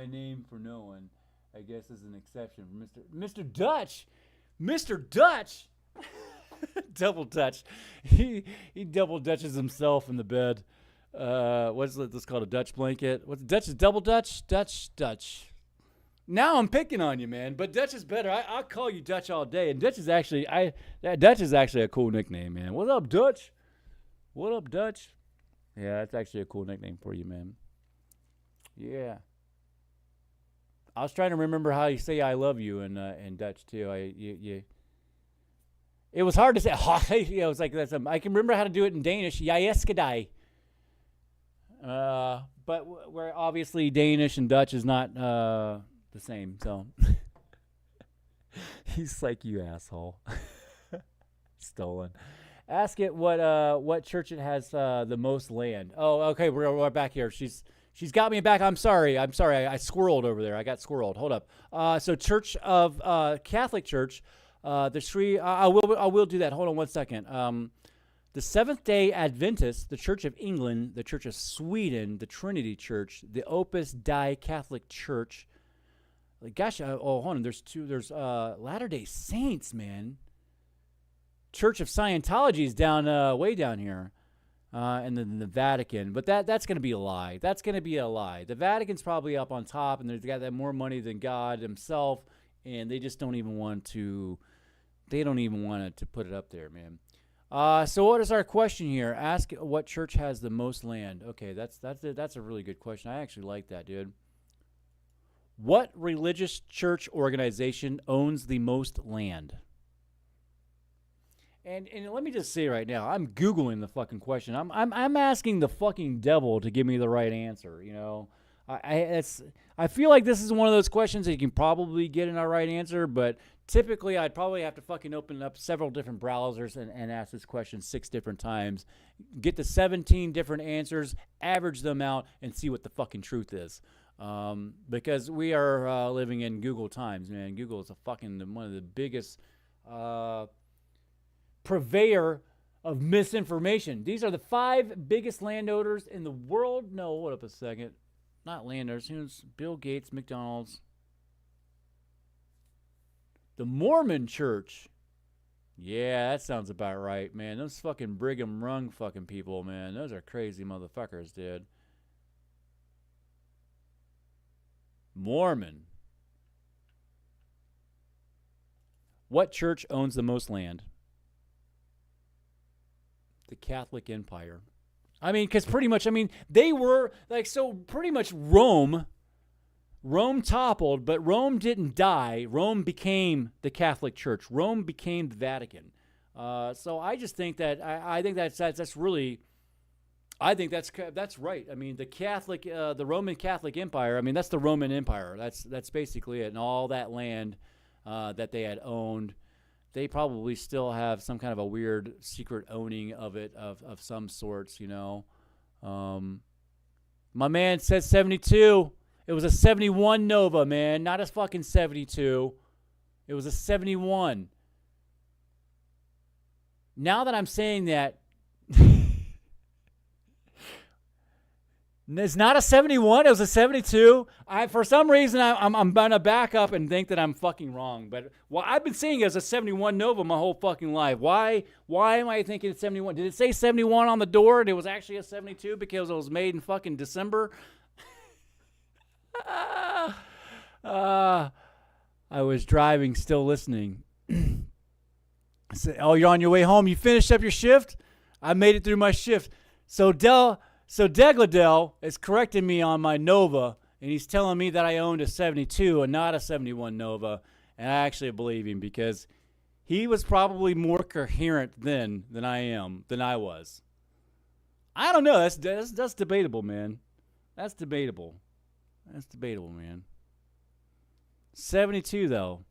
name for no one. I guess as an exception for Mr. Dutch. Mr. Dutch. Double Dutch. He double Dutches himself in the bed. What's this called? A Dutch blanket? What's Dutch? Is double Dutch? Dutch. Now I'm picking on you, man. But Dutch is better. I'll call you Dutch all day. And Dutch is actually a cool nickname, man. What's up, Dutch? What up, Dutch? Yeah, that's actually a cool nickname for you, man. Yeah. I was trying to remember how you say "I love you" in Dutch too. It was hard to say. It was like that's. I can remember how to do it in Danish. Jajeskadai. But we're obviously Danish and Dutch is not the same. So he's like, you asshole. Stolen. Ask it what church it has the most land. Oh, okay, we're back here. She's got me back. I'm sorry. I squirreled over there. I got squirreled. Hold up. So Church of Catholic Church, the Sri. I will do that. Hold on one second. The Seventh-day Adventists, the Church of England, the Church of Sweden, the Trinity Church, the Opus Dei Catholic Church. Gosh, hold on. There's Latter-day Saints, man. Church of Scientology is down way down here, and then the Vatican. But that's going to be a lie. That's going to be a lie. The Vatican's probably up on top, and they've got that more money than God himself, and they just don't even want to. They don't even want to put it up there, man. So what is our question here? Ask what church has the most land. Okay, that's a really good question. I actually like that, dude. What religious church organization owns the most land? And let me just say right now, I'm Googling the fucking question. I'm asking the fucking devil to give me the right answer. You know, I feel like this is one of those questions that you can probably get in our right answer, but typically I'd probably have to fucking open up several different browsers and ask this question 6 different times, get the 17 different answers, average them out, and see what the fucking truth is. Because we are living in Google times, man. Google is one of the biggest purveyor of misinformation. These are the 5 biggest landowners in the world. No, hold up a second. Not landowners. Who's Bill Gates, McDonald's. The Mormon Church. Yeah, that sounds about right, man. Those fucking Brigham Young fucking people, man. Those are crazy motherfuckers, dude. Mormon. What church owns the most land? The Catholic Empire. I mean, because pretty much, they were, pretty much Rome toppled, but Rome didn't die. Rome became the Catholic Church. Rome became the Vatican. So I just think that, I think that's really, I think that's right. I mean, the Roman Catholic Empire, that's the Roman Empire. That's basically it. And all that land that they had owned, they probably still have some kind of a weird secret owning of it of some sorts, you know. My man says 72. It was a 71 Nova, man, not a fucking 72. It was a 71. Now that I'm saying that, it's not a 71. It was a 72. For some reason, I'm going to back up and think that I'm fucking wrong. But I've been seeing it as a 71 Nova my whole fucking life. Why am I thinking it's 71? Did it say 71 on the door and it was actually a 72 because it was made in fucking December? I was driving, still listening. I said, oh, you're on your way home? You finished up your shift? I made it through my shift. So Degladell is correcting me on my Nova, and he's telling me that I owned a 72 and not a 71 Nova, and I actually believe him because he was probably more coherent then than I was. I don't know. That's debatable, man. That's debatable. That's debatable, man. 72 though.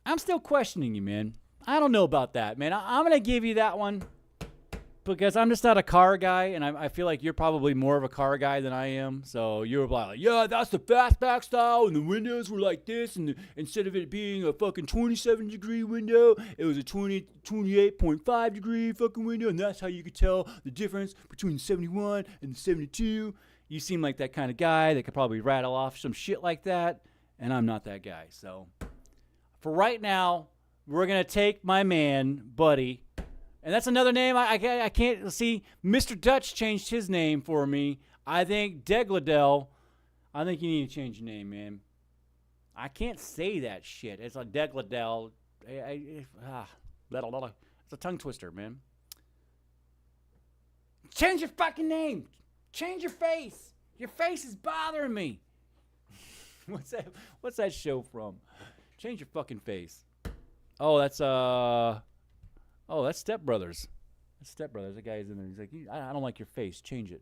I'm still questioning you, man. I don't know about that, man. I'm gonna give you that one because I'm just not a car guy, and I feel like you're probably more of a car guy than I am. So you were like, yeah, that's the fastback style, and the windows were like this, and instead of it being a fucking 27-degree window, it was a 28.5 degree fucking window, and that's how you could tell the difference between the 71 and the 72. You seem like that kind of guy that could probably rattle off some shit like that, and I'm not that guy. So for right now, we're gonna take my man, Buddy. And that's another name I can't see. Mr. Dutch changed his name for me. I think Degladel. I think you need to change your name, man. I can't say that shit. It's a Degladel. It's a tongue twister, man. Change your fucking name. Change your face. Your face is bothering me. What's that show from? Change your fucking face. Oh, that's Step Brothers. That's Step Brothers. The guy's in there. He's like, I don't like your face. Change it.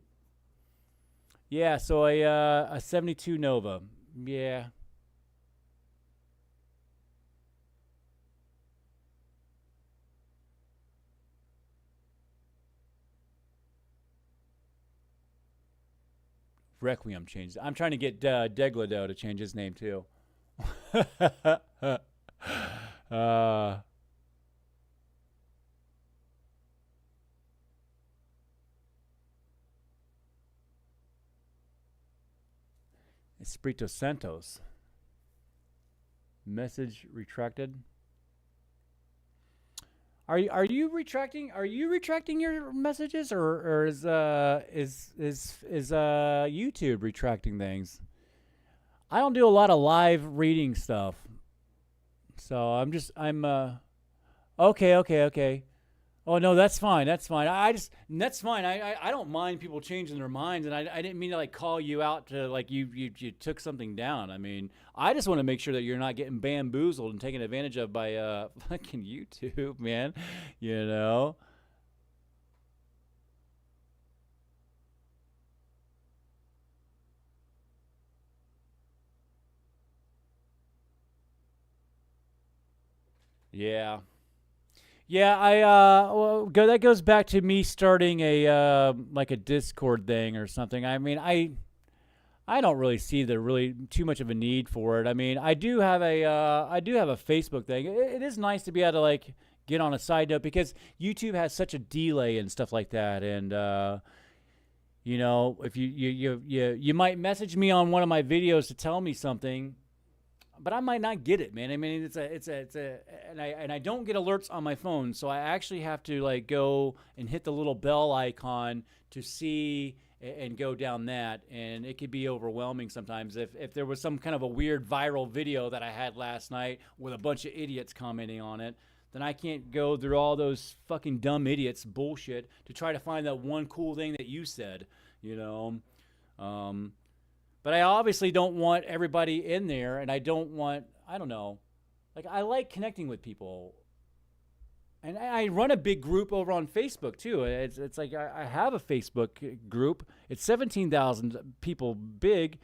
Yeah, so a 72 Nova. Yeah. Requiem changed. I'm trying to get Deglado to change his name too. Espirito Santos. Message retracted. Are you retracting? Are you retracting your messages, or is YouTube retracting things? I don't do a lot of live reading stuff, so I'm okay. Oh no, that's fine. That's fine. That's fine. I don't mind people changing their minds, and I didn't mean to like call you out to like you took something down. I mean, I just want to make sure that you're not getting bamboozled and taken advantage of by fucking YouTube, man. You know. Yeah. Yeah, that goes back to me starting a like a Discord thing or something. I mean, I don't really see the really too much of a need for it. I mean, I do have a Facebook thing. It is nice to be able to like get on a side note because YouTube has such a delay and stuff like that. And you know, if you might message me on one of my videos to tell me something, but I might not get it, man. I mean, it's a, and I don't get alerts on my phone, so I actually have to like go and hit the little bell icon to see and go down that, and it could be overwhelming sometimes. If there was some kind of a weird viral video that I had last night with a bunch of idiots commenting on it, then I can't go through all those fucking dumb idiots bullshit to try to find that one cool thing that you said, you know. But I obviously don't want everybody in there, and I don't know. Like, I like connecting with people. And I run a big group over on Facebook, too. It's like I have a Facebook group. It's 17,000 people big,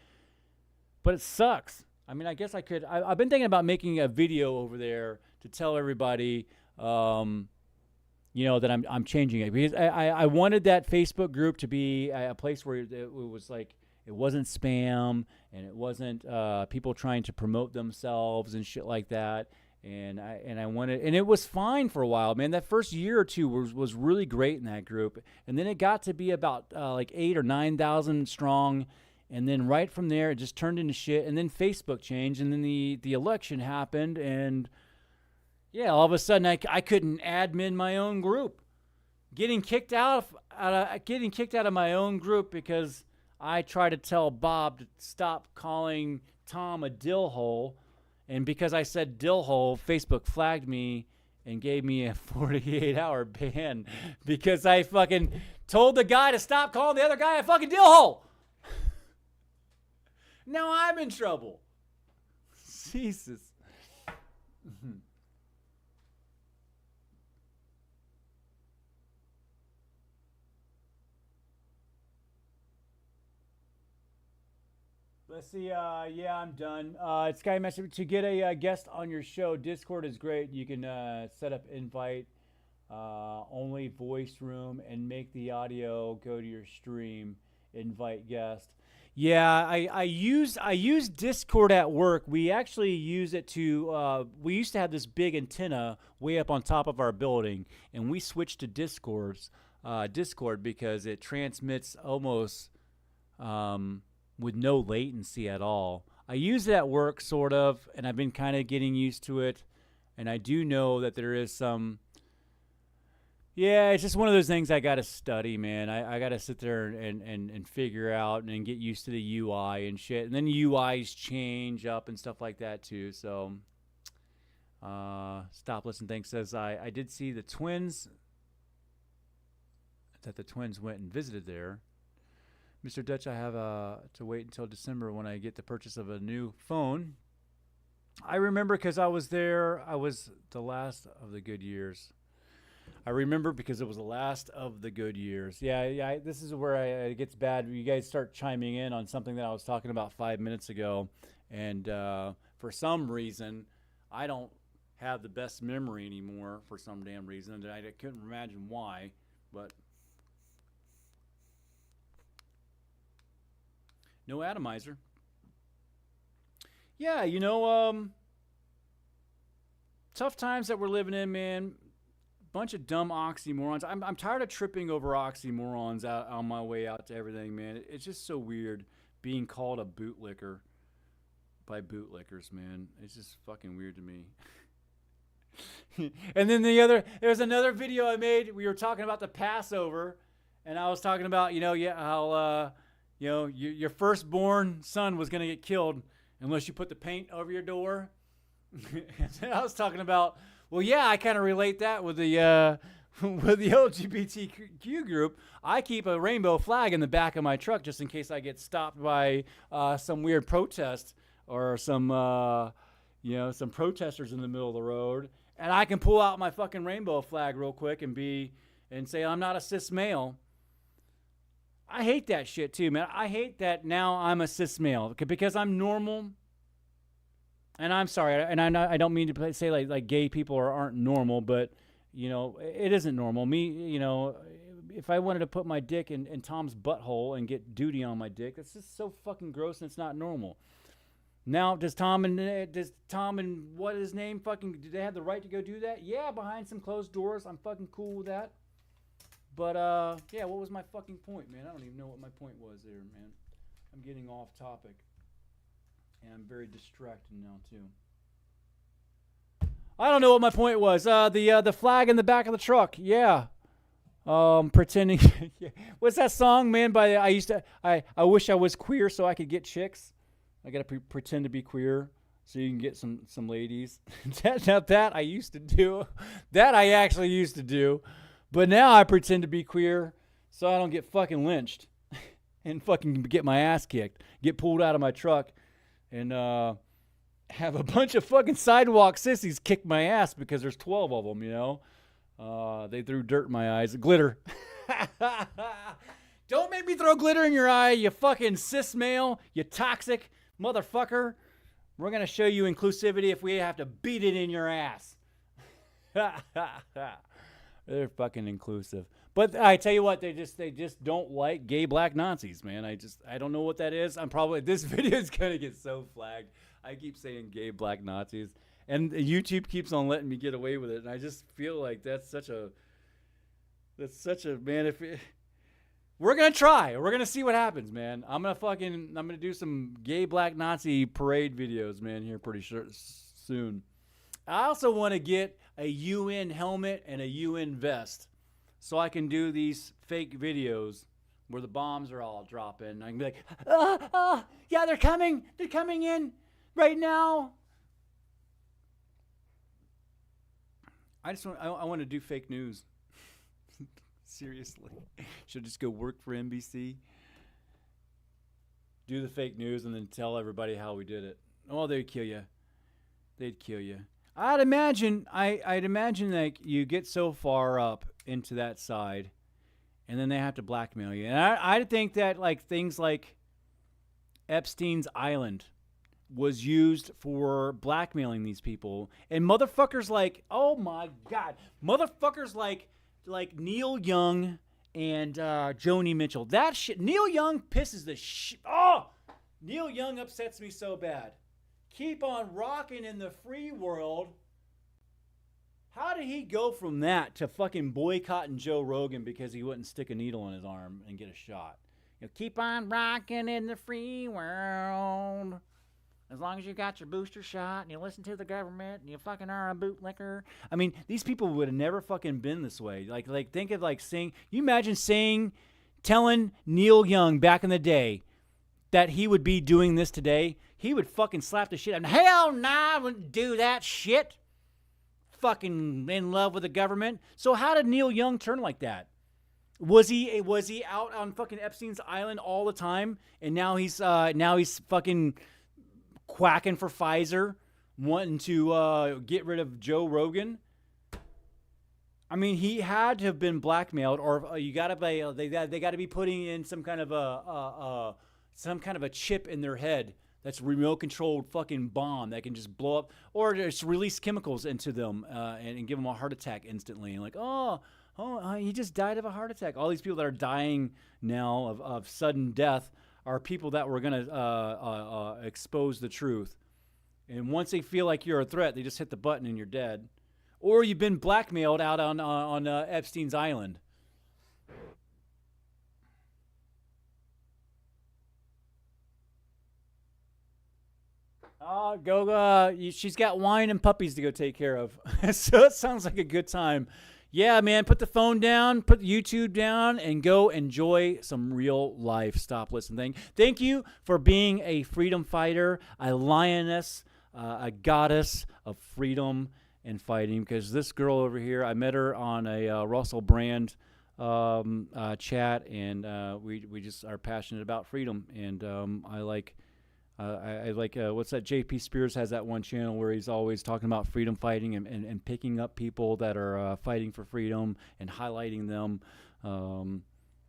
but it sucks. I mean, I guess I could. I've been thinking about making a video over there to tell everybody, you know, that I'm changing it. Because I wanted that Facebook group to be a place where it was like, it wasn't spam, and it wasn't people trying to promote themselves and shit like that. And I wanted, and it was fine for a while, man. That first year or two was really great in that group, and then it got to be about like 8,000 or 9,000 strong, and then right from there it just turned into shit. And then Facebook changed, and then the election happened, and yeah, all of a sudden I couldn't admin my own group, getting kicked out of my own group because I tried to tell Bob to stop calling Tom a dill hole, and because I said dill hole, Facebook flagged me and gave me a 48-hour ban because I fucking told the guy to stop calling the other guy a fucking dill hole. Now I'm in trouble. Jesus. Let's see. Yeah, I'm done. It's SkyMaster. To get a guest on your show, Discord is great. You can set up invite only voice room and make the audio go to your stream. Invite guest. Yeah, I use Discord at work. We actually use it to. We used to have this big antenna way up on top of our building, and we switched to Discord because it transmits almost with no latency at all. I use it at work, sort of, and I've been kind of getting used to it. And I do know that there is some. Yeah, it's just one of those things I got to study, man. I got to sit there and figure out and get used to the UI and shit. And then UIs change up and stuff like that, too. So, Stop Listen Thanks says, I did see the twins, that the twins went and visited there. Mr. Dutch, I have to wait until December when I get the purchase of a new phone. I remember because I was there. I was the last of the good years. I remember because it was the last of the good years. Yeah. This is where it gets bad. You guys start chiming in on something that I was talking about 5 minutes ago. And for some reason, I don't have the best memory anymore for some damn reason. I couldn't imagine why, but... No atomizer. Yeah, tough times that we're living in, man. Bunch of dumb oxymorons. I'm tired of tripping over oxymorons out on my way out to everything, man. It's just so weird being called a bootlicker by bootlickers, man. It's just fucking weird to me. And then there's another video I made. We were talking about the Passover, and I was talking about, how your firstborn son was going to get killed unless you put the paint over your door. And I was talking about, well, yeah, I kind of relate that with the LGBTQ group. I keep a rainbow flag in the back of my truck just in case I get stopped by some weird protest or some protesters in the middle of the road, and I can pull out my fucking rainbow flag real quick and say I'm not a cis male. I hate that shit too, man. I hate that now I'm a cis male because I'm normal. And I'm sorry, and I don't mean to say like gay people aren't normal, but it isn't normal. Me, if I wanted to put my dick in Tom's butthole and get duty on my dick, that's just so fucking gross and it's not normal. Now, does Tom and what is his name do they have the right to go do that? Yeah, behind some closed doors, I'm fucking cool with that. But yeah, what was my fucking point, man? I don't even know what my point was there, man. I'm getting off topic. And I'm very distracted now, too. I don't know what my point was. The flag in the back of the truck. Yeah. Pretending. Yeah. What's that song, man? I wish I was queer so I could get chicks. I got to pretend to be queer so you can get some ladies. that I used to do. That I actually used to do. But now I pretend to be queer so I don't get fucking lynched and fucking get my ass kicked. Get pulled out of my truck. And have a bunch of fucking sidewalk sissies kick my ass because there's 12 of them, They threw dirt in my eyes. Glitter. Don't make me throw glitter in your eye, you fucking cis male, you toxic motherfucker. We're going to show you inclusivity if we have to beat it in your ass. They're fucking inclusive. But I tell you what, they just don't like gay black Nazis, man. I don't know what that is. This video is gonna get so flagged. I keep saying gay black Nazis, and YouTube keeps on letting me get away with it, and I just feel like that's such a man. We're gonna try, we're gonna see what happens, man. I'm gonna do some gay black Nazi parade videos, man, here pretty soon. I also want to get a UN helmet and a UN vest. So I can do these fake videos where the bombs are all dropping. I can be like, yeah, they're coming in right now. I want to do fake news. Seriously. Should I just go work for NBC? Do the fake news and then tell everybody how we did it. Oh, they'd kill you. I'd imagine like you get so far up into that side, and then they have to blackmail you. And I think that like things like Epstein's Island was used for blackmailing these people. And motherfuckers like, oh my God, motherfuckers like Neil Young and Joni Mitchell. That shit, Neil Young pisses the shit. Oh, Neil Young upsets me so bad. Keep on rocking in the free world. How did he go from that to fucking boycotting Joe Rogan because he wouldn't stick a needle in his arm and get a shot? You know, keep on rocking in the free world. As long as you got your booster shot and you listen to the government and you fucking are a bootlicker. I mean, these people would have never fucking been this way. Like think of like saying, you imagine telling Neil Young back in the day that he would be doing this today? He would fucking slap the shit out of him. Hell nah, I wouldn't do that shit. Fucking in love with the government. So how did Neil Young turn like that? Was he out on fucking Epstein's Island all the time, and now he's fucking quacking for Pfizer, wanting to get rid of Joe Rogan? I mean, he had to have been blackmailed, or you gotta be they got to be putting in some kind of a chip in their head. That's remote controlled fucking bomb that can just blow up, or just release chemicals into them and give them a heart attack instantly. And like, he just died of a heart attack. All these people that are dying now of sudden death are people that were going to expose the truth. And once they feel like you're a threat, they just hit the button and you're dead. Or you've been blackmailed out on Epstein's Island. Oh, she's got wine and puppies to go take care of. So it sounds like a good time. Yeah, man, put the phone down, put YouTube down, and go enjoy some real life. Stop listening. Thank you for being a freedom fighter, a lioness, a goddess of freedom and fighting. Because this girl over here, I met her on a Russell Brand chat, and we just are passionate about freedom. And I like what's that? JP Spears has that one channel where he's always talking about freedom fighting and picking up people that are fighting for freedom and highlighting them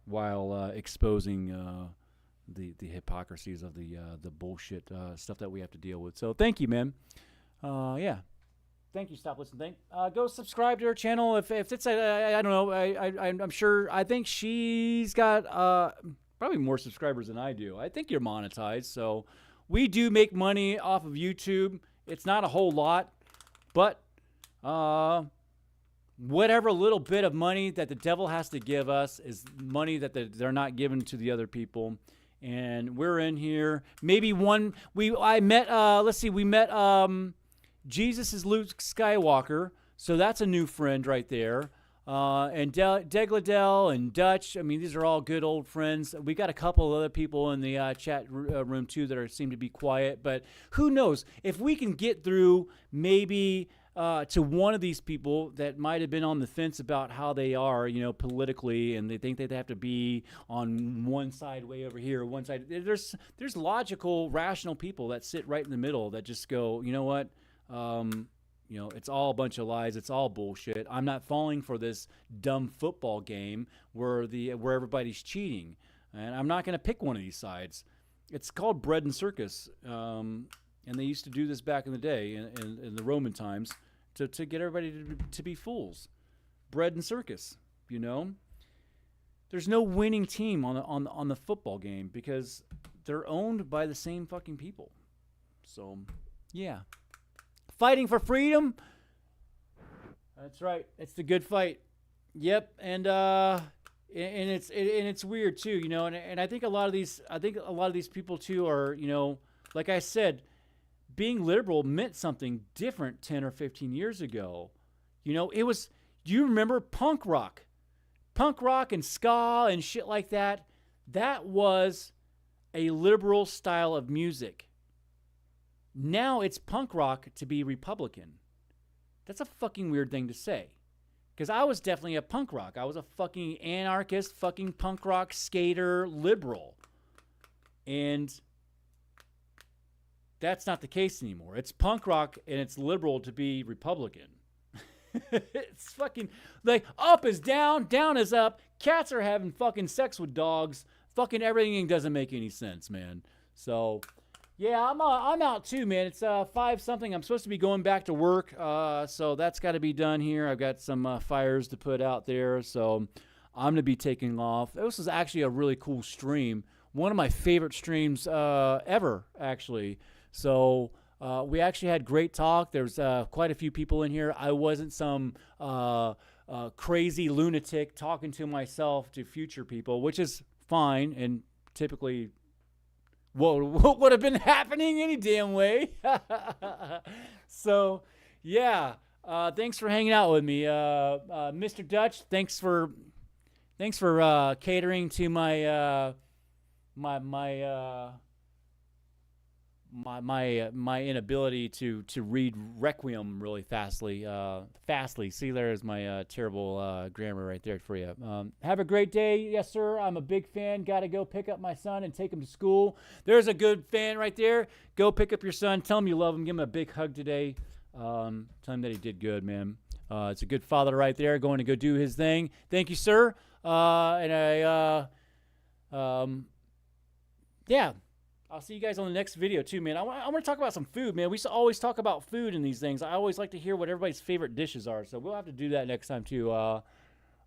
while exposing the hypocrisies of the bullshit stuff that we have to deal with. So thank you, man. Yeah. Thank you. Stop listening. Go subscribe to her channel. If it's I don't know. I'm sure. I think she's got probably more subscribers than I do. I think you're monetized, so. We do make money off of YouTube. It's not a whole lot, but whatever little bit of money that the devil has to give us is money that they're not giving to the other people. And we're in here. Maybe we met Jesus is Luke Skywalker, so that's a new friend right there. And Degladell and Dutch, I mean, these are all good old friends. We got a couple of other people in the chat room, too, that seem to be quiet. But who knows? If we can get through maybe to one of these people that might have been on the fence about how they are, politically, and they think they have to be on one side way over here, one side. There's logical, rational people that sit right in the middle that just go, you know what? It's all a bunch of lies. It's all bullshit. I'm not falling for this dumb football game where everybody's cheating, and I'm not going to pick one of these sides. It's called bread and circus, and they used to do this back in the day in the Roman times to get everybody to be fools. Bread and circus, There's no winning team on the football game because they're owned by the same fucking people. So, yeah. Fighting for freedom. That's right. It's the good fight. Yep. And it's weird too, and I think a lot of these people too are, like I said, being liberal meant something different 10 or 15 years ago. It was, do you remember punk rock and ska and shit like that? That was a liberal style of music. Now it's punk rock to be Republican. That's a fucking weird thing to say. Because I was definitely a punk rock. I was a fucking anarchist, fucking punk rock skater liberal. And that's not the case anymore. It's punk rock and it's liberal to be Republican. It's fucking like up is down, down is up. Cats are having fucking sex with dogs. Fucking everything doesn't make any sense, man. So, yeah, I'm out too, man. It's 5 something. I'm supposed to be going back to work, so that's got to be done here. I've got some fires to put out there, so I'm gonna be taking off. This is actually a really cool stream. One of my favorite streams ever, actually. So we actually had great talk. There's quite a few people in here. I wasn't some crazy lunatic talking to myself to future people, which is fine and typically what would have been happening any damn way. So, yeah. Thanks for hanging out with me, Mr. Dutch. Thanks for catering to my my inability to read Requiem really fastly. See, there's my terrible grammar right there for you. Have a great day. Yes, sir. I'm a big fan. Got to go pick up my son and take him to school. There's a good fan right there. Go pick up your son. Tell him you love him. Give him a big hug today. Tell him that he did good, man. It's a good father right there going to go do his thing. Thank you, sir. Yeah. I'll see you guys on the next video too, man. I want to talk about some food, man. We always talk about food in these things. I always like to hear what everybody's favorite dishes are, so we'll have to do that next time too.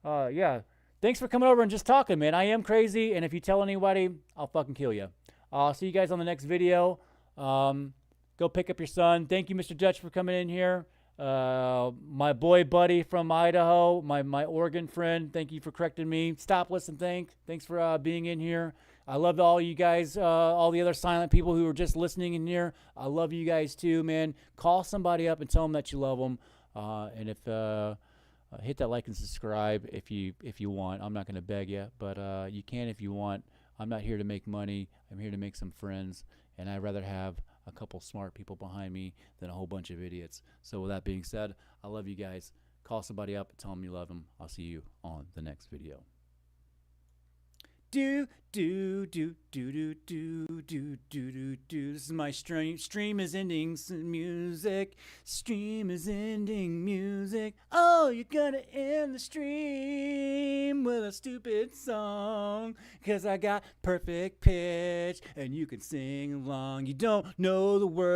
Yeah. Thanks for coming over and just talking, man. I am crazy, and if you tell anybody, I'll fucking kill you. I'll see you guys on the next video. Go pick up your son. Thank you, Mr. Dutch, for coming in here. My boy buddy from Idaho, my Oregon friend, thank you for correcting me. Stop, listen, thanks for being in here. I love all you guys, all the other silent people who are just listening in here. I love you guys too, man. Call somebody up and tell them that you love them. And if hit that like and subscribe if you want. I'm not going to beg you, but you can if you want. I'm not here to make money. I'm here to make some friends, and I'd rather have a couple smart people behind me than a whole bunch of idiots. So with that being said, I love you guys. Call somebody up and tell them you love them. I'll see you on the next video. Do do do do do do do do do. This is my stream. Stream is ending music. Stream is ending music. Oh, you're gonna end the stream with a stupid song. 'Cause I got perfect pitch and you can sing along. You don't know the words.